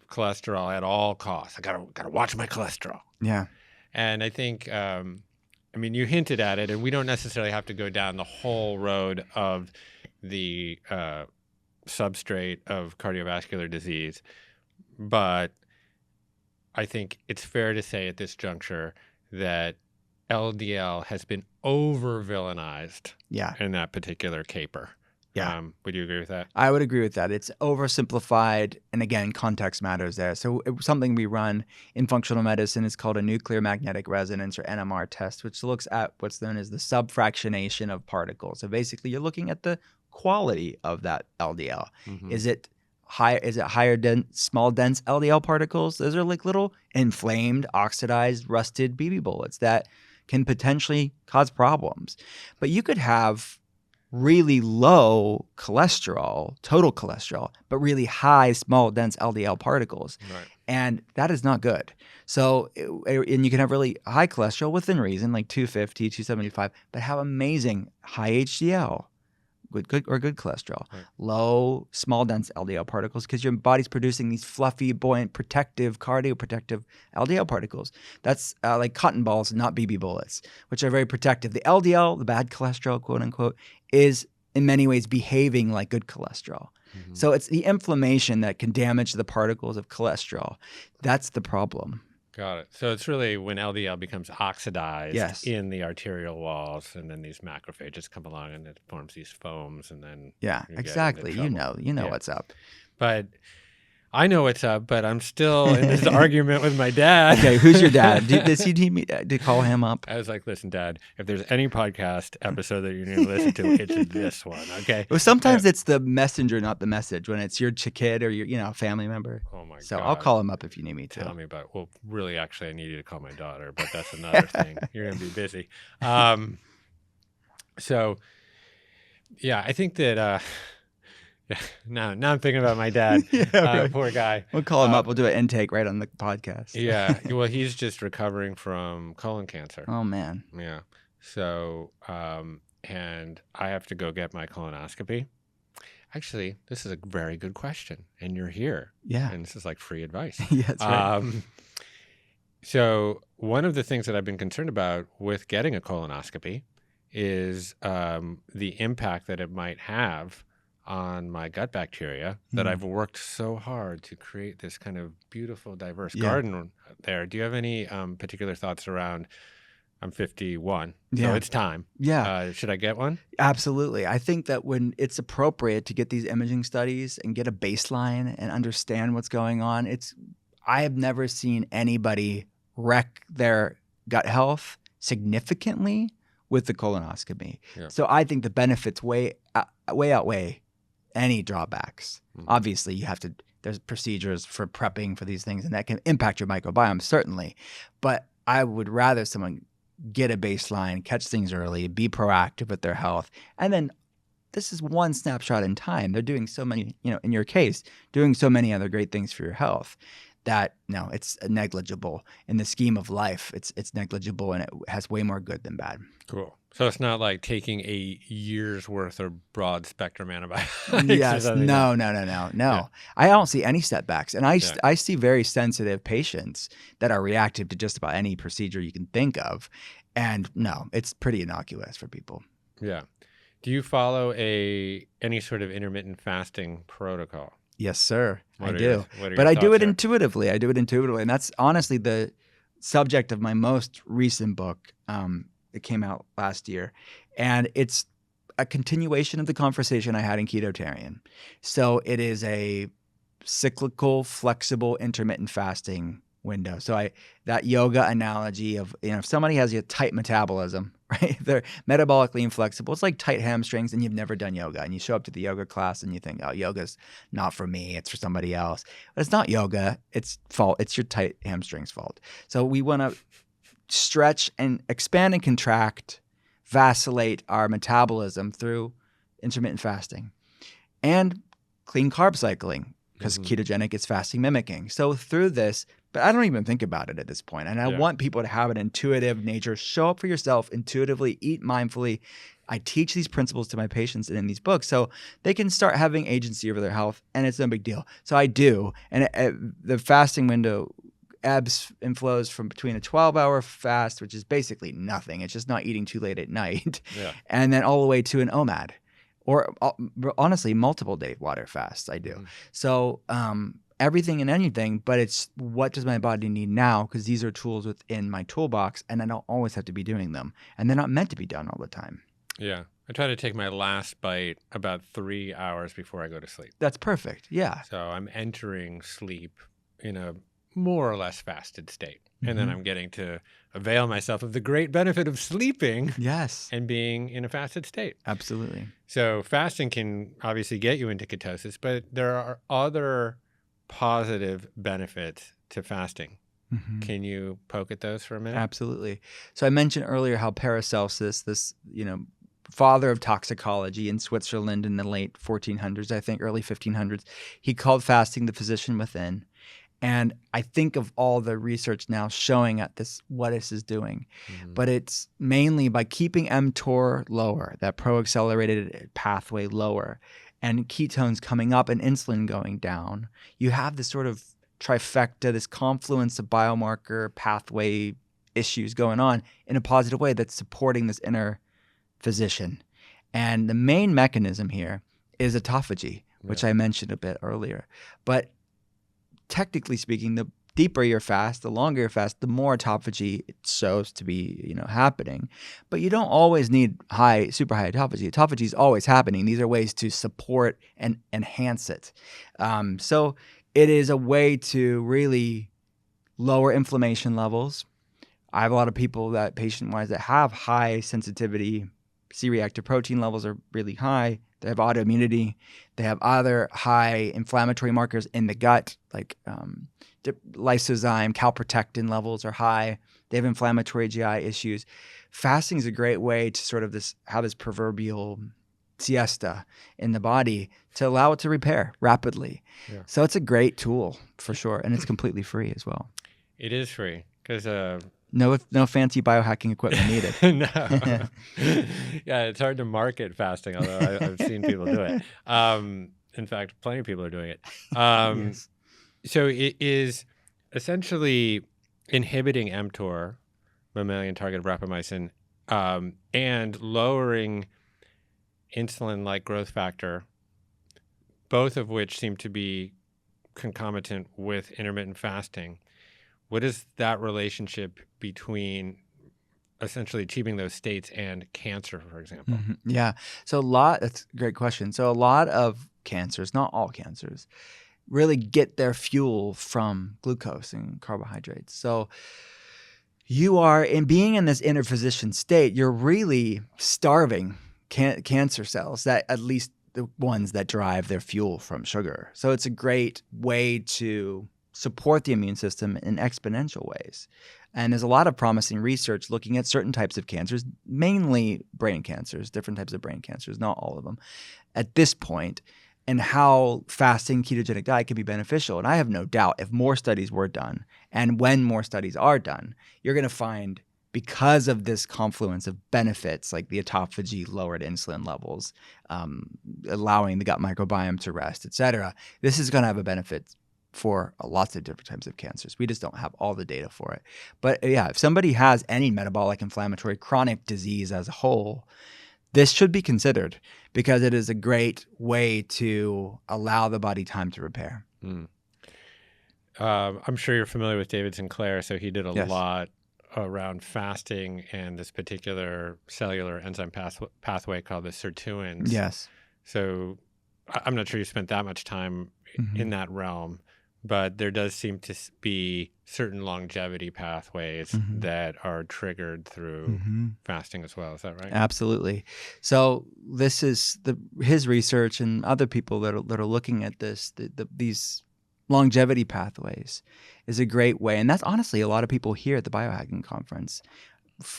cholesterol at all costs. I gotta watch my cholesterol. Yeah. And I think, you hinted at it, and we don't necessarily have to go down the whole road of the substrate of cardiovascular disease, but I think it's fair to say at this juncture that LDL has been over-villainized in that particular caper. Yeah. Would you agree with that? I would agree with that. It's oversimplified, and again, context matters there. So something we run in functional medicine is called a nuclear magnetic resonance, or NMR test, which looks at what's known as the subfractionation of particles. So basically, you're looking at the quality of that LDL. Is it small dense LDL particles? Those are like little inflamed, oxidized, rusted BB bullets that can potentially cause problems. But you could have really low cholesterol, total cholesterol, but really high small dense LDL particles. Right. And that is not good. So, and you can have really high cholesterol within reason, like 250, 275, but have amazing high HDL, good cholesterol, Right. low small dense LDL particles, because your body's producing these fluffy, buoyant, protective, cardioprotective LDL particles. That's like cotton balls, not BB bullets, which are very protective. The LDL, the bad cholesterol, quote unquote, is in many ways behaving like good cholesterol. Mm-hmm. So it's the inflammation that can damage the particles of cholesterol. That's the problem. Got it. So it's really when LDL becomes oxidized Yes. in the arterial walls, and then these macrophages come along and it forms these foams, and then Yeah, you get exactly. into You trouble. know Yeah. what's up. But I know what's up, but I'm still in this argument with my dad. Okay, who's your dad? Does he need me to call him up? I was like, listen, Dad, if there's any podcast episode that you're going to listen to, it's this one, okay? Well, sometimes it's the messenger, not the message, when it's your kid or your family member. Oh, my God. So I'll call him up if you need me to. Tell me about it. Well, really, actually, I need you to call my daughter, but that's another thing. You're going to be busy. So, yeah, I think that... now I'm thinking about my dad. Right. Poor guy. We'll call him up. We'll do an intake right on the podcast. Yeah. Well, he's just recovering from colon cancer. Oh, man. Yeah. So, and I have to go get my colonoscopy. Actually, this is a very good question. And you're here. Yeah. And this is like free advice. Yeah, that's right. So one of the things that I've been concerned about with getting a colonoscopy is the impact that it might have on my gut bacteria that I've worked so hard to create this kind of beautiful, diverse garden there. Do you have any particular thoughts around, I'm 51, so it's time. Yeah. Should I get one? Absolutely. I think that when it's appropriate to get these imaging studies and get a baseline and understand what's going on, I have never seen anybody wreck their gut health significantly with the colonoscopy. Yeah. So I think the benefits way outweigh any drawbacks. Obviously, there's procedures for prepping for these things, and that can impact your microbiome, certainly. But I would rather someone get a baseline, catch things early, be proactive with their health. And then this is one snapshot in time. They're doing so many, in your case, doing so many other great things for your health that, no, it's negligible. In the scheme of life, it's negligible, and it has way more good than bad. Cool. So it's not like taking a year's worth of broad spectrum antibiotics. Yes. No. Yeah. I don't see any setbacks. And I see very sensitive patients that are reactive to just about any procedure you can think of. And no, it's pretty innocuous for people. Yeah. Do you follow any sort of intermittent fasting protocol? Yes, sir. I do. But I do it intuitively. And that's honestly the subject of my most recent book. It came out last year, and it's a continuation of the conversation I had in Ketotarian. So it is a cyclical, flexible, intermittent fasting window. So that yoga analogy of, if somebody has a tight metabolism, right? They're metabolically inflexible. It's like tight hamstrings, and you've never done yoga, and you show up to the yoga class and you think, oh, yoga's not for me. It's for somebody else. But it's not yoga. It's your tight hamstrings fault. So we want to stretch and expand and contract, vacillate our metabolism through intermittent fasting and clean carb cycling, because ketogenic is fasting mimicking. So through this, but I don't even think about it at this point. And I want people to have an intuitive nature. Show up for yourself intuitively, eat mindfully. I teach these principles to my patients and in these books so they can start having agency over their health, and it's no big deal. So I do. And the fasting window ebbs and flows from between a 12-hour fast, which is basically nothing. It's just not eating too late at night, and then all the way to an OMAD, or honestly, multiple day water fasts I do. So everything and anything, but it's what does my body need now? Because these are tools within my toolbox, and I don't always have to be doing them, and they're not meant to be done all the time. Yeah. I try to take my last bite about 3 hours before I go to sleep. That's perfect. Yeah. So I'm entering sleep in a more or less fasted state. And then I'm getting to avail myself of the great benefit of sleeping Yes, and being in a fasted state. absolutely. So fasting can obviously get you into ketosis, but there are other positive benefits to fasting. Can you poke at those for a minute? Absolutely. So I mentioned earlier how Paracelsus, this, father of toxicology in Switzerland in the late 1400s, I think early 1500s, he called fasting the physician within. And I think of all the research now showing at this what this is doing. But it's mainly by keeping mTOR lower, that pro-accelerated pathway lower, and ketones coming up and insulin going down. You have this sort of trifecta, this confluence of biomarker pathway issues going on in a positive way that's supporting this inner physician. And the main mechanism here is autophagy, which I mentioned a bit earlier. But technically speaking, the deeper your fast, the longer your fast, the more autophagy it shows to be, happening. But you don't always need super high autophagy. Autophagy is always happening. These are ways to support and enhance it. So it is a way to really lower inflammation levels. I have a lot of people that patient-wise that have high sensitivity, C-reactive protein levels are really high. They have autoimmunity. They have other high inflammatory markers in the gut, like lysozyme, calprotectin levels are high. They have inflammatory GI issues. Fasting is a great way to sort of have this proverbial siesta in the body to allow it to repair rapidly. Yeah. So it's a great tool for sure, and it's completely free as well. It is free because no fancy biohacking equipment needed. No. Yeah, it's hard to market fasting, although I've seen people do it. In fact, plenty of people are doing it. Yes. So it is essentially inhibiting mTOR, mammalian target of rapamycin, and lowering insulin-like growth factor, both of which seem to be concomitant with intermittent fasting. What is that relationship between essentially achieving those states and cancer, for example? Yeah. So that's a great question. So a lot of cancers, not all cancers, really get their fuel from glucose and carbohydrates. So you are, in being in this inner physician state, you're really starving cancer cells, that at least the ones that derive their fuel from sugar. So it's a great way to support the immune system in exponential ways. And there's a lot of promising research looking at certain types of cancers, mainly brain cancers, different types of brain cancers, not all of them, at this point, and how fasting ketogenic diet can be beneficial. And I have no doubt if more studies were done, and when more studies are done, you're going to find, because of this confluence of benefits like the autophagy, lowered insulin levels, allowing the gut microbiome to rest, et cetera, this is going to have a benefit for lots of different types of cancers. We just don't have all the data for it. But yeah, if somebody has any metabolic, inflammatory, chronic disease as a whole, this should be considered because it is a great way to allow the body time to repair. I'm sure you're familiar with David Sinclair, so he did a lot around fasting and this particular cellular enzyme pathway called the sirtuins. Yes. So I'm not sure you spent that much time in that realm, but there does seem to be certain longevity pathways that are triggered through fasting as well. Is that right? Absolutely. So this is his research and other people that are looking at this, these longevity pathways is a great way. And that's honestly a lot of people here at the biohacking conference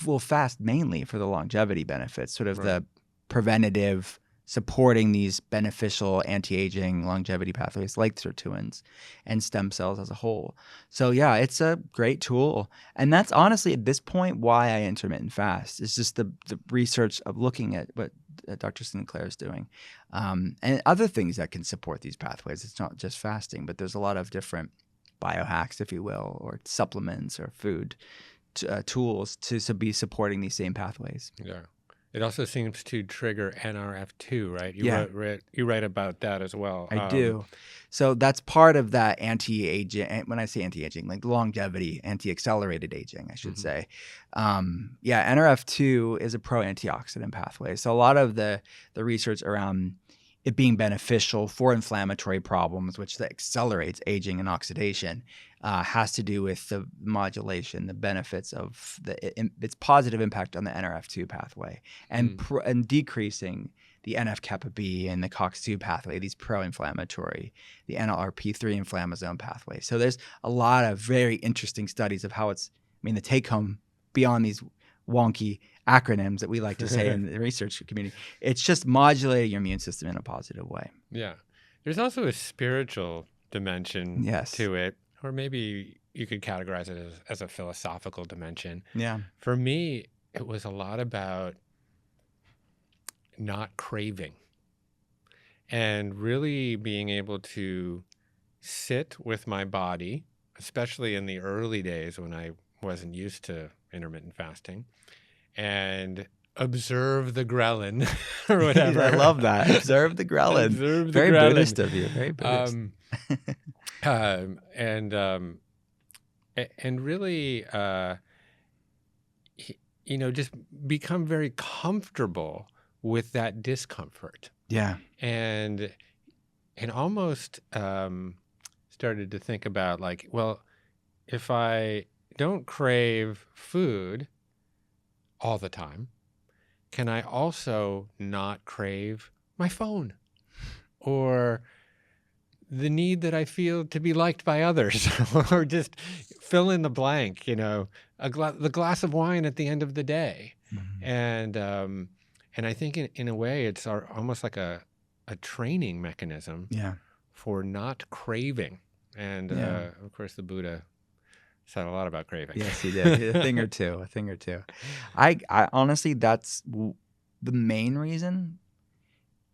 will fast mainly for the longevity benefits, sort of the preventative, supporting these beneficial anti-aging longevity pathways like sirtuins and stem cells as a whole. So yeah, it's a great tool. And that's honestly at this point why I intermittent fast. It's just the research of looking at what Dr. Sinclair is doing and other things that can support these pathways. It's not just fasting, but there's a lot of different biohacks, if you will, or supplements or food tools to be supporting these same pathways. Yeah. It also seems to trigger NRF2, right? You write about that as well. I do. So that's part of that anti-aging. When I say anti-aging, like longevity, anti-accelerated aging, I should say. NRF2 is a pro-antioxidant pathway. So a lot of the research around it being beneficial for inflammatory problems, which that accelerates aging and oxidation, has to do with the modulation, the benefits of its positive impact on the NRF2 pathway, and and decreasing the NF-kappa B and the COX-2 pathway, these pro-inflammatory, the NLRP3 inflammasome pathway. So there's a lot of very interesting studies of how it's, I mean, the take-home beyond these wonky acronyms that we like to say in the research community, it's just modulating your immune system in a positive way. Yeah. There's also a spiritual dimension to it, or maybe you could categorize it as a philosophical dimension. Yeah. For me, it was a lot about not craving and really being able to sit with my body, especially in the early days when I wasn't used to intermittent fasting, and observe the ghrelin or whatever. I love that. Observe the ghrelin. Observe the Very ghrelin. Buddhist of you. Very Buddhist. And really, just become very comfortable with that discomfort. Yeah. And almost started to think about like, well, if I don't crave food all the time, can I also not crave my phone or the need that I feel to be liked by others or just fill in the blank, the glass of wine at the end of the day. Mm-hmm. And I think in a way it's almost like a training mechanism for not craving. And of course the Buddha said a lot about craving. Yes, he did. A thing or two. I honestly, that's the main reason.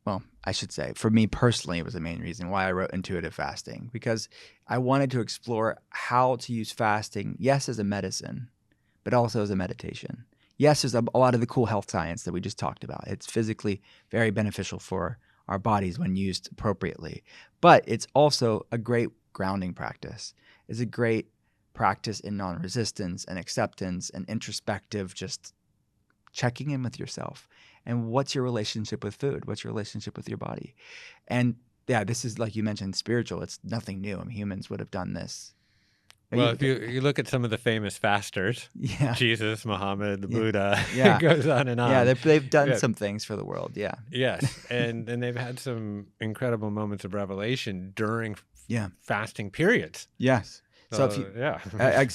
Well, I should say, for me personally, it was the main reason why I wrote Intuitive Fasting, because I wanted to explore how to use fasting, yes, as a medicine, but also as a meditation. Yes, there's a lot of the cool health science that we just talked about. It's physically very beneficial for our bodies when used appropriately, but it's also a great grounding practice. It's a great practice in non-resistance and acceptance and introspective, just checking in with yourself. And what's your relationship with food? What's your relationship with your body? And yeah, this is, like you mentioned, spiritual. It's nothing new. I mean, humans would have done this. Well, if you look at some of the famous fasters, Jesus, Muhammad, the Buddha, it goes on and on. Yeah, they've done some things for the world, Yes, and they've had some incredible moments of revelation during fasting periods. Yes. So if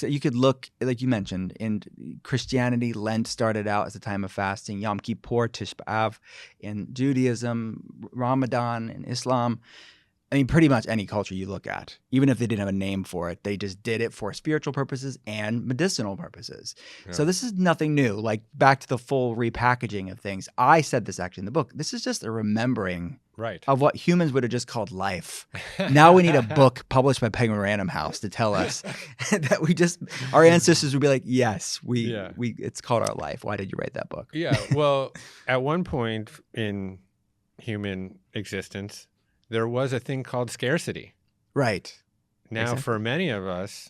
you could look, like you mentioned, in Christianity, Lent started out as a time of fasting, Yom Kippur, Tish B'Av, in Judaism, Ramadan, in Islam. I mean, pretty much any culture you look at, even if they didn't have a name for it, they just did it for spiritual purposes and medicinal purposes. Yeah. So this is nothing new. Like, back to the full repackaging of things. I said this actually in the book. This is just a remembering of what humans would have just called life. Now we need a book published by Penguin Random House to tell us that our ancestors would be like, yes, it's called our life. Why did you write that book? Yeah. Well, at one point in human existence, there was a thing called scarcity. Right. Now, for many of us,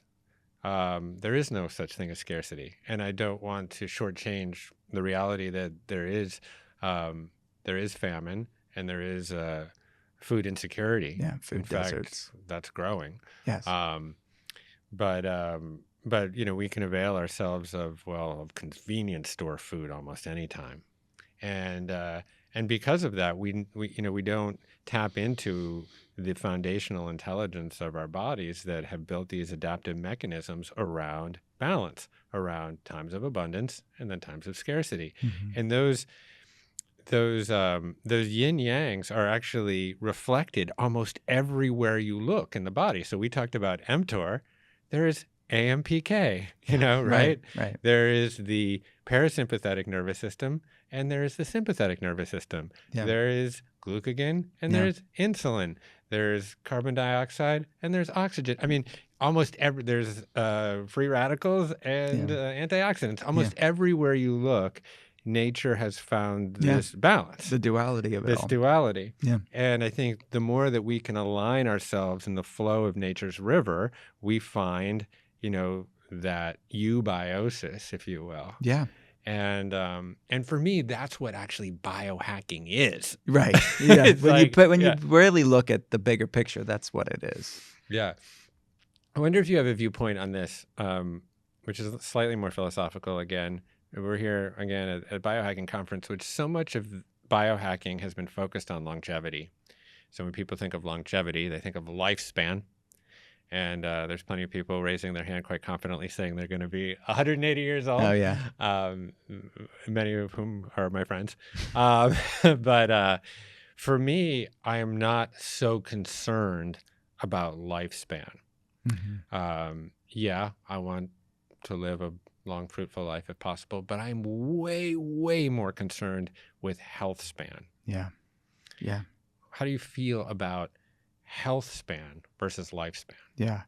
there is no such thing as scarcity. And I don't want to shortchange the reality that there is famine and there is food insecurity. Yeah, food deserts. Fact, that's growing. Yes. But we can avail ourselves of convenience store food almost any time. And because of that, we don't tap into the foundational intelligence of our bodies that have built these adaptive mechanisms around balance, around times of abundance and then times of scarcity. Mm-hmm. And those yin yangs are actually reflected almost everywhere you look in the body. So we talked about mTOR. There is AMPK, right? Right. There is the parasympathetic nervous system and there is the sympathetic nervous system. Yeah. There is glucagon and there's insulin. There's carbon dioxide and there's oxygen. I mean, there's free radicals and antioxidants. Almost everywhere you look, nature has found this balance. The duality of it This duality. Yeah. And I think the more that we can align ourselves in the flow of nature's river, we find, that eubiosis, if you will. Yeah. And for me, that's what actually biohacking is. Right. Yeah. It's like, when you really look at the bigger picture, that's what it is. yeah. I wonder if you have a viewpoint on this, which is slightly more philosophical again. We're here again at a biohacking conference, which so much of biohacking has been focused on longevity. So when people think of longevity, they think of lifespan. And there's plenty of people raising their hand quite confidently saying they're going to be 180 years old. Oh, yeah. Many of whom are my friends. But for me, I am not so concerned about lifespan. Yeah, I want to live a long, fruitful life if possible, but I'm way, way more concerned with health span. Yeah. Yeah. How do you feel about health span versus lifespan? Yeah.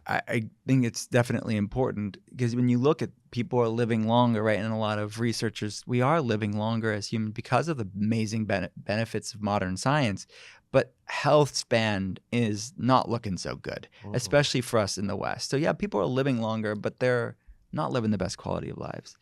I think it's definitely important because when you look at people are living longer, right? And a lot of researchers, we are living longer as humans because of the amazing benefits of modern science. But health span is not looking so good, especially for us in the West. So yeah, people are living longer, but they're not living the best quality of lives.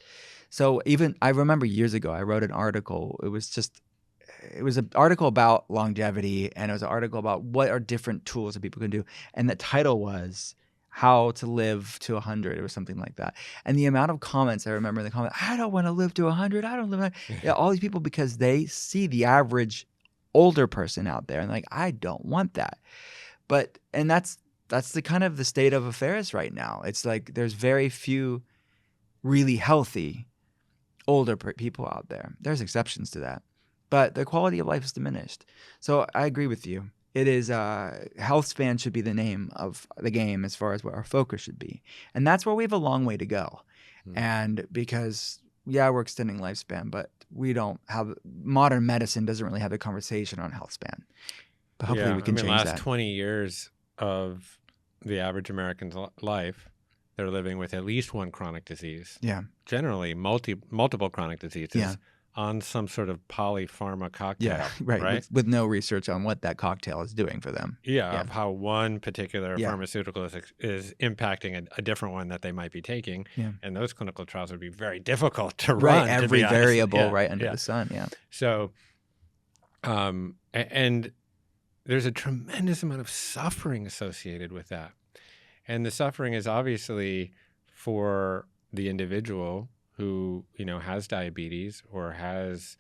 So even I remember years ago, I wrote an article. It was an article about longevity, and it was an article about what are different tools that people can do. And the title was How to Live to 100 or something like that. And the amount of comments I remember in the comments, I don't want to live to 100. I don't live. Yeah, all these people, because they see the average older person out there and like, I don't want that. And that's the kind of the state of affairs right now. It's like there's very few really healthy older people out there. There's exceptions to that. But the quality of life is diminished. So I agree with you. It is health span should be the name of the game as far as what our focus should be. And that's where we have a long way to go. And because, yeah, we're extending lifespan, but we don't have modern medicine doesn't really have a conversation on health span. But hopefully we can change that. Last 20 years of the average American's life, they're living with at least one chronic disease. Yeah. Generally, multiple chronic diseases. Yeah. On some sort of polypharma cocktail. Yeah, right. With no research on what that cocktail is doing for them. Yeah, of how one particular pharmaceutical is impacting a different one that they might be taking. Yeah. And those clinical trials would be very difficult to run. Right, every variable right under the sun, yeah. So, and there's a tremendous amount of suffering associated with that. And the suffering is obviously for the individual who, has diabetes or has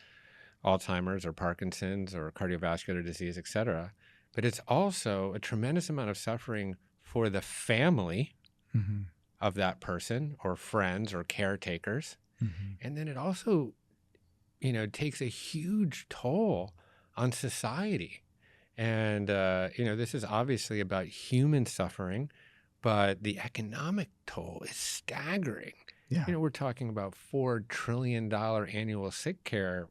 Alzheimer's or Parkinson's or cardiovascular disease, et cetera. But it's also a tremendous amount of suffering for the family of that person or friends or caretakers. And then it also, takes a huge toll on society. And, this is obviously about human suffering, but the economic toll is staggering. Yeah. We're talking about $4 trillion annual sick care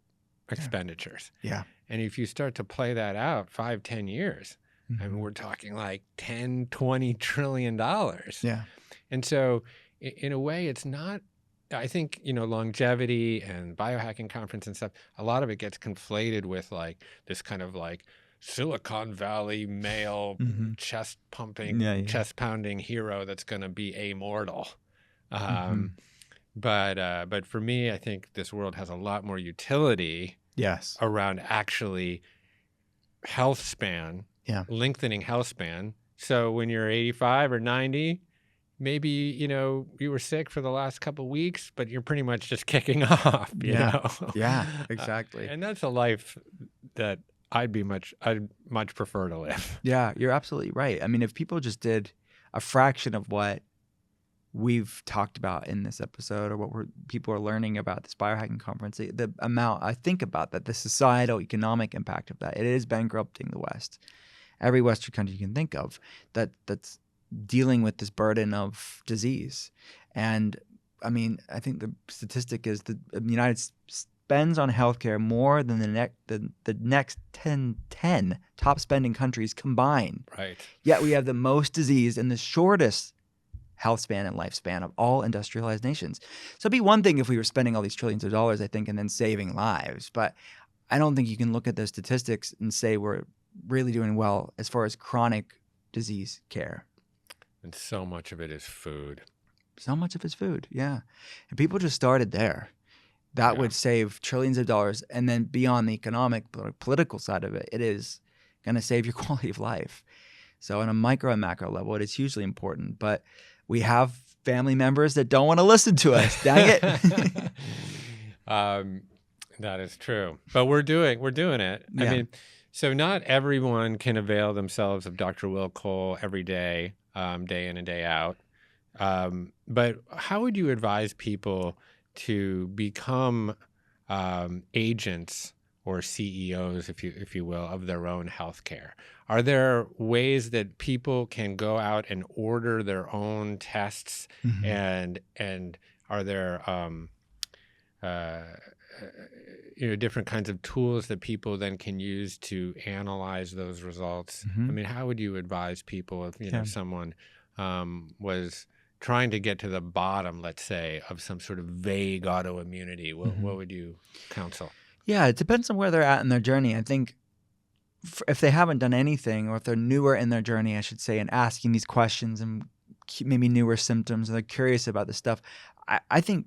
expenditures. Yeah. And if you start to play that out 5-10 years, I mean, we're talking like $10-20 trillion. Yeah. And so in a way, it's not, I think, longevity and biohacking conference and stuff, a lot of it gets conflated with like this kind of like Silicon Valley male chest pumping, chest pounding hero that's going to be immortal. But for me, I think this world has a lot more utility around actually health span, lengthening health span. So when you're 85 or 90, maybe, you were sick for the last couple of weeks, but you're pretty much just kicking off, you know? Yeah, exactly. And that's a life that I'd much prefer to live. Yeah, you're absolutely right. I mean, if people just did a fraction of what we've talked about in this episode or what people are learning about this biohacking conference, the amount I think about that, the societal economic impact of that, it is bankrupting the West. Every Western country you can think of that's dealing with this burden of disease. And I mean, I think the statistic is the United States spends on healthcare more than the next 10 top spending countries combined. Right. Yet we have the most disease and the shortest health span and lifespan of all industrialized nations. So it'd be one thing if we were spending all these trillions of dollars, I think, and then saving lives. But I don't think you can look at those statistics and say we're really doing well as far as chronic disease care. And so much of it is food. So much of his food. Yeah. And people just started there. That would save trillions of dollars. And then beyond the economic, political side of it, it is going to save your quality of life. So on a micro and macro level, it is hugely important. But we have family members that don't want to listen to us. Dang it. That is true. But we're doing it. Yeah. I mean, so not everyone can avail themselves of Dr. Will Cole every day, day in and day out. But how would you advise people to become agents or CEOs, if you will, of their own healthcare? Are there ways that people can go out and order their own tests, and are there different kinds of tools that people then can use to analyze those results? I mean, how would you advise people if someone was trying to get to the bottom, let's say, of some sort of vague autoimmunity? What would you counsel? Yeah, it depends on where they're at in their journey. I think if they haven't done anything, or if they're newer in their journey, I should say, and asking these questions and maybe newer symptoms, and they're curious about this stuff, I think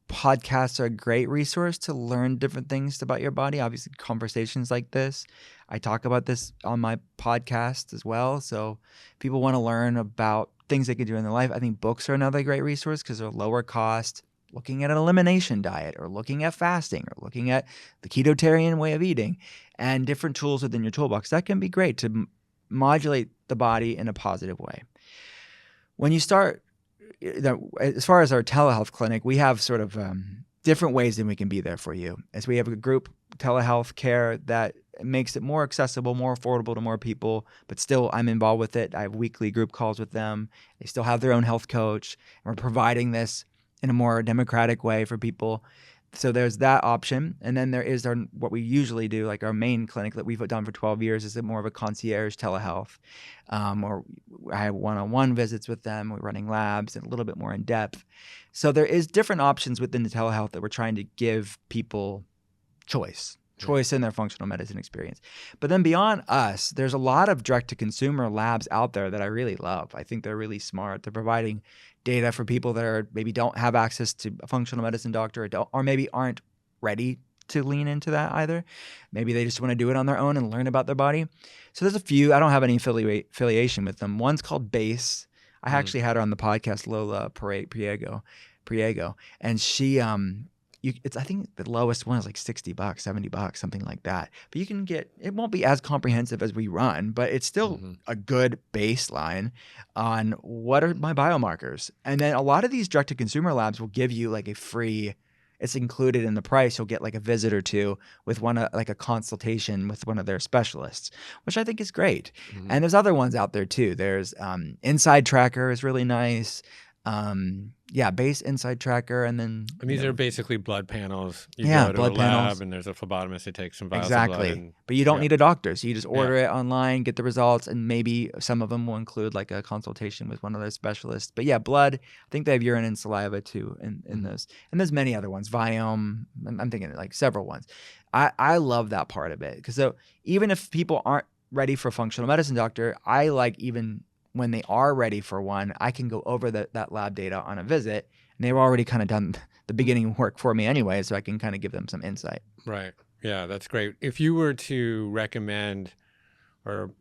podcasts are a great resource to learn different things about your body. Obviously, conversations like this. I talk about this on my podcast as well. So people want to learn about things they can do in their life. I think books are another great resource because they're lower cost. Looking at an elimination diet, or looking at fasting, or looking at the ketotarian way of eating, and different tools within your toolbox. That can be great to modulate the body in a positive way. When you start, as far as our telehealth clinic, we have sort of different ways that we can be there for you. As we have a group telehealth care that makes it more accessible, more affordable to more people, but still I'm involved with it. I have weekly group calls with them. They still have their own health coach. And we're providing this in a more democratic way for people. So there's that option. And then there is what we usually do, like our main clinic that we've done for 12 years, is more of a concierge telehealth. Or I have one-on-one visits with them. We're running labs and a little bit more in depth. So there is different options within the telehealth that we're trying to give people choice in their functional medicine experience. But then beyond us, there's a lot of direct-to-consumer labs out there that I really love. I think they're really smart. They're providing data for people that maybe don't have access to a functional medicine doctor, or maybe aren't ready to lean into that either. Maybe they just want to do it on their own and learn about their body. So there's a few. I don't have any affiliation with them. One's called Base. I actually had her on the podcast, Lola Priego, and she I think the lowest one is like $60, $70, something like that. But you can it won't be as comprehensive as we run, but it's still a good baseline on what are my biomarkers. And then a lot of these direct-to-consumer labs will give you like it's included in the price. You'll get like a visit or two with like a consultation with one of their specialists, which I think is great. And there's other ones out there too. There's Inside Tracker is really nice. Base Inside Tracker, and then these are basically blood panels. You go to blood a lab, panels, and there's a phlebotomist that takes some vials of blood. But you don't need a doctor, so you just order it online, get the results, and maybe some of them will include like a consultation with one of their specialists. But blood. I think they have urine and saliva too in those, and there's many other ones. Viome. I'm thinking like several ones. I love that part of it because even if people aren't ready for a functional medicine doctor, I like even when they are ready for one, I can go over that lab data on a visit, and they've already kind of done the beginning work for me anyway, so I can kind of give them some insight. Right. Yeah, that's great. If you were to recommend or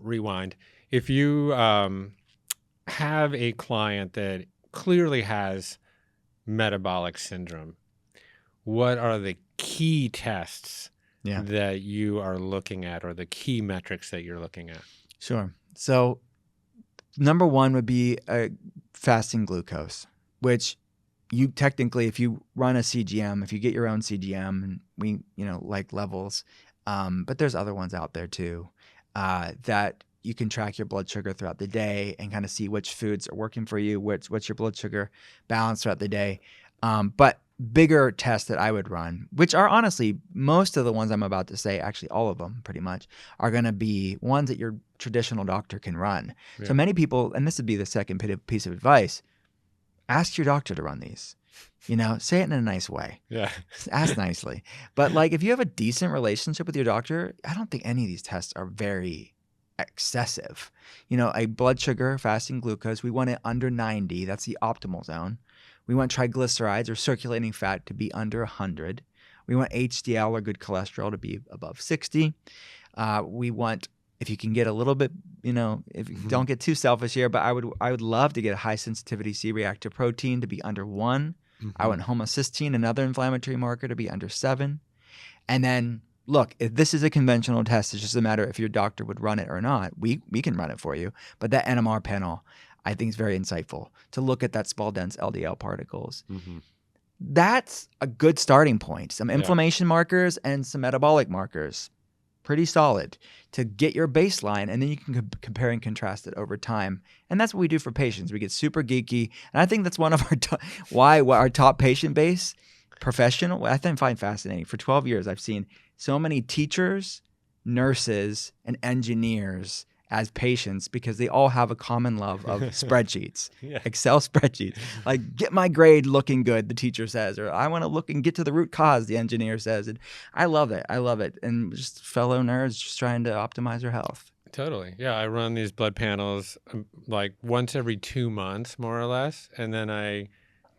rewind, if you have a client that clearly has metabolic syndrome, what are the key tests that you are looking at, or the key metrics that you're looking at? Sure. So number one would be fasting glucose, which you technically, if you run a CGM, if you get your own CGM, and we, like levels, but there's other ones out there too, that you can track your blood sugar throughout the day and kind of see which foods are working for you, what's your blood sugar balance throughout the day. But bigger tests that I would run, which are honestly, most of the ones I'm about to say, actually all of them pretty much, are going to be ones that your traditional doctor can run. Yeah. So many people, and this would be the second piece of advice, ask your doctor to run these. Say it in a nice way. Yeah. Ask nicely. But if you have a decent relationship with your doctor, I don't think any of these tests are very excessive. A blood sugar, fasting glucose, we want it under 90. That's the optimal zone. We want triglycerides or circulating fat to be under 100. We want HDL or good cholesterol to be above 60. We want, if you can get a little bit, if you don't get too selfish here, but I would love to get a high sensitivity C-reactive protein to be under 1. I want homocysteine, another inflammatory marker, to be under 7. And then, look, if this is a conventional test, it's just a matter if your doctor would run it or not. We can run it for you. But that NMR panel, I think, is very insightful to look at that small, dense LDL particles. That's a good starting point. Some inflammation markers and some metabolic markers. Pretty solid to get your baseline, and then you can compare and contrast it over time. And that's what we do for patients. We get super geeky, and I think that's one of our our top patient base, professional, I find fascinating. For 12 years, I've seen so many teachers, nurses, and engineers as patients because they all have a common love of spreadsheets, Excel spreadsheets. Like, get my grade looking good, the teacher says, or I want to look and get to the root cause, the engineer says. And I love it. And just fellow nerds just trying to optimize their health. Totally. Yeah, I run these blood panels like once every 2 months, more or less. And then I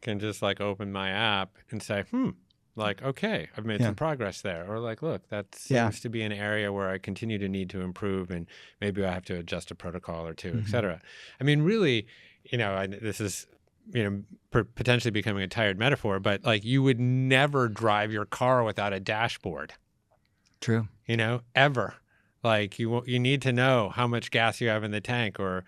can just open my app and say, okay, I've made some progress there. Or look, that seems to be an area where I continue to need to improve, and maybe I have to adjust a protocol or two, et cetera. I mean, really, this is, potentially becoming a tired metaphor, but you would never drive your car without a dashboard. True. Ever. You need to know how much gas you have in the tank or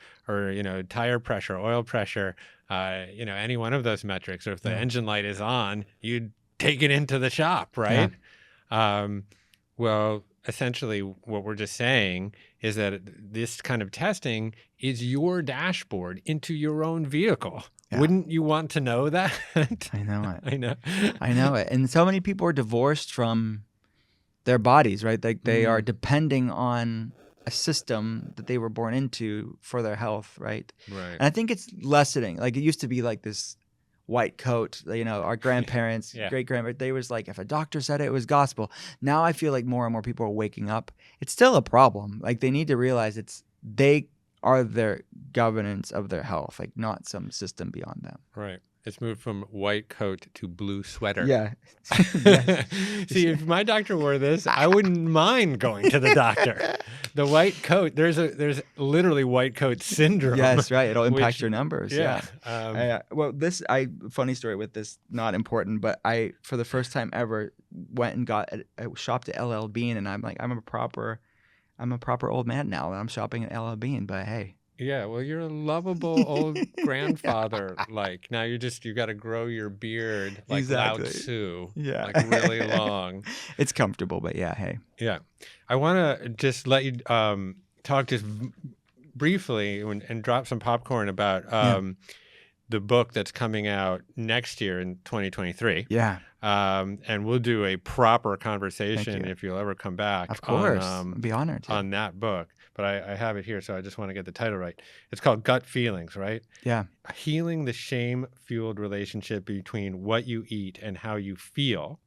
tire pressure, oil pressure, any one of those metrics. Or if the engine light is on, you'd take it into the shop, right? Well, essentially what we're just saying is that this kind of testing is your dashboard into your own vehicle. Wouldn't you want to know that? I know it. I know it. And so many people are divorced from their bodies, right? They are depending on a system that they were born into for their health, right? Right. And I think it's lessening. It used to be this white coat, our grandparents, great-grandparents, they was if a doctor said it was gospel. Now I feel like more and more people are waking up. It's still a problem. They need to realize they are their governance of their health, not some system beyond them. Right. It's moved from white coat to blue sweater. Yeah. See, if my doctor wore this, I wouldn't mind going to the doctor. The white coat, there's literally white coat syndrome. Yes, right. It'll impact your numbers. Yeah. Funny story with this, not important, but I, for the first time ever, went and shopped at LL Bean, and I'm I'm a proper old man now, and I'm shopping at LL Bean, but hey. Yeah, well, you're a lovable old grandfather. Now you got to grow your beard Lao Tzu, really long. It's comfortable, but hey. Yeah, I want to just let you talk just briefly and drop some popcorn about the book that's coming out next year in 2023. Yeah. And we'll do a proper conversation if you'll ever come back. Of course, I'd be honored on that book. But I have it here, so I just want to get the title right. It's called Gut Feelings, right? Yeah. Healing the shame-fueled relationship between what you eat and how you feel.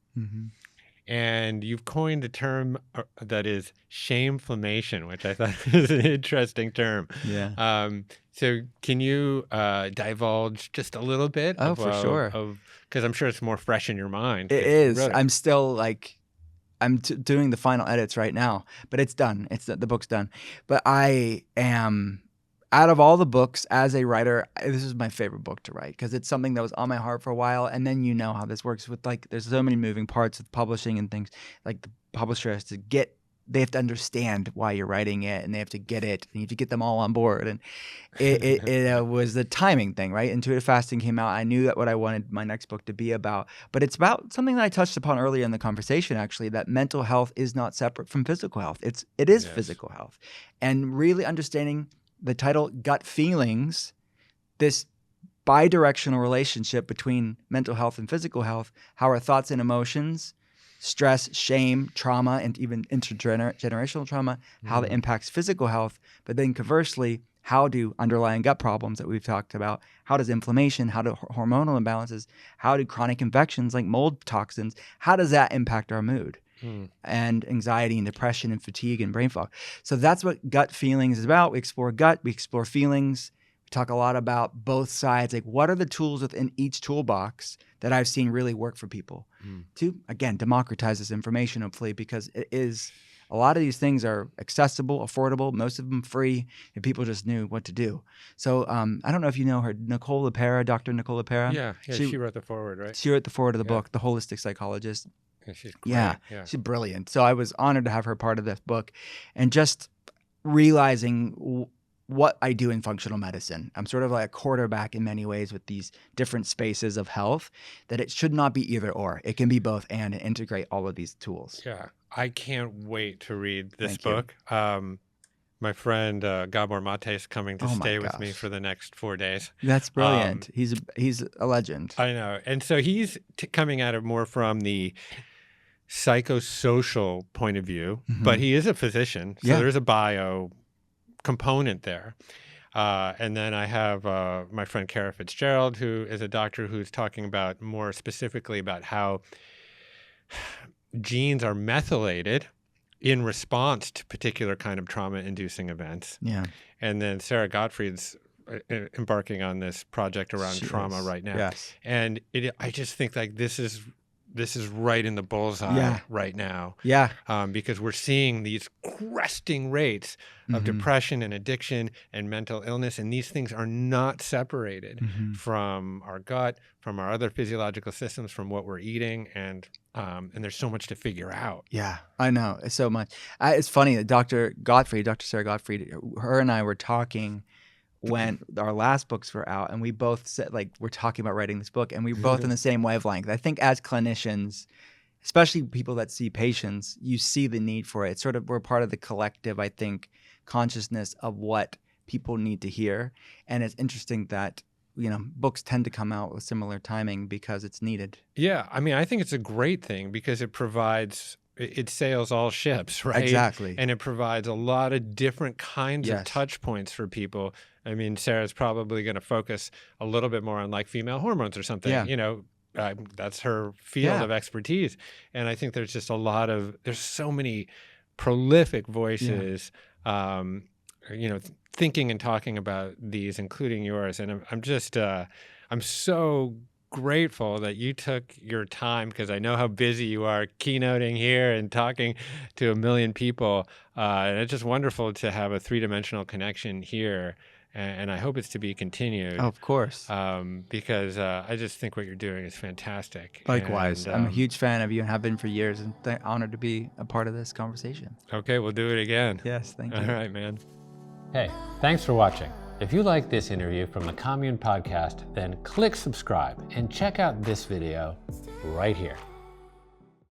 And you've coined a term that is shameflammation, which I thought is an interesting term. Yeah. So can you divulge just a little bit? Oh, for sure. Because I'm sure it's more fresh in your mind. It is. I'm still I'm doing the final edits right now, but it's done. The book's done. But I am, out of all the books as a writer, this is my favorite book to write because it's something that was on my heart for a while. And then how this works with there's so many moving parts with publishing and things. The publisher has to they have to understand why you're writing it, and they have to get it, and you have to get them all on board. And it was the timing thing, right? Intuitive fasting came out. I knew that what I wanted my next book to be about, but it's about something that I touched upon earlier in the conversation, actually, that mental health is not separate from physical health. It is physical health. And really understanding the title Gut Feelings, this bi-directional relationship between mental health and physical health, how our thoughts and emotions, stress, shame, trauma, and even intergenerational trauma, how that impacts physical health. But then conversely, how do underlying gut problems that we've talked about, how does inflammation, how do hormonal imbalances, how do chronic infections like mold toxins, how does that impact our mood? and anxiety and depression and fatigue and brain fog. So that's what gut feelings is about. We explore gut, we explore feelings. We talk a lot about both sides, like what are the tools within each toolbox that I've seen really work for people to, again, democratize this information, hopefully, because it is, a lot of these things are accessible, affordable, most of them free, and people just knew what to do. So I don't know if you know her, Nicole LePera, Dr. Nicole LePera. Yeah, she wrote the foreword, right? She wrote the foreword of the book, The Holistic Psychologist. Yeah, she's great. Yeah, she's brilliant. So I was honored to have her part of this book, and just realizing what I do in functional medicine. I'm sort of like a quarterback in many ways with these different spaces of health, that it should not be either or. It can be both and integrate all of these tools. Yeah, I can't wait to read this book. My friend Gabor Mate is coming to stay with me for the next 4 days. That's brilliant. He's a legend. I know. And so he's coming at it more from the psychosocial point of view, but he is a physician. So there's a bio component there. And then I have my friend Kara Fitzgerald, who is a doctor who's talking about more specifically about how genes are methylated in response to particular kind of trauma-inducing events. Yeah. And then Sarah Gottfried's embarking on this project around trauma right now. Yes. And I just think like this is right in the bullseye right now. Yeah. Because we're seeing these cresting rates of depression and addiction and mental illness, and these things are not separated from our gut, from our other physiological systems, from what we're eating, and there's so much to figure out. Yeah, I know. It's so much. It's funny that Dr. Sarah Gottfried, her and I were talking when our last books were out, and we both said, like, we're talking about writing this book, and we were both in the same wavelength. I think as clinicians, especially people that see patients, you see the need for it. It's sort of, we're part of the collective, I think, consciousness of what people need to hear. And it's interesting that, you know, books tend to come out with similar timing because it's needed. Yeah. I mean, I think it's a great thing because it sails all ships, right? Exactly. And it provides a lot of different kinds of touch points for people. I mean, Sarah's probably going to focus a little bit more on like female hormones or something, you know, that's her field of expertise. And I think there's just there's so many prolific voices, you know, thinking and talking about these, including yours. And I'm so grateful that you took your time, because I know how busy you are keynoting here and talking to 1 million people. And it's just wonderful to have a 3-dimensional connection here. And I hope it's to be continued. Oh, of course. Because I just think what you're doing is fantastic. Likewise. I'm a huge fan of you and have been for years, and honored to be a part of this conversation. Okay, we'll do it again. Yes, thank you. All right, man. Hey, thanks for watching. If you like this interview from the Commune podcast, then click subscribe and check out this video right here.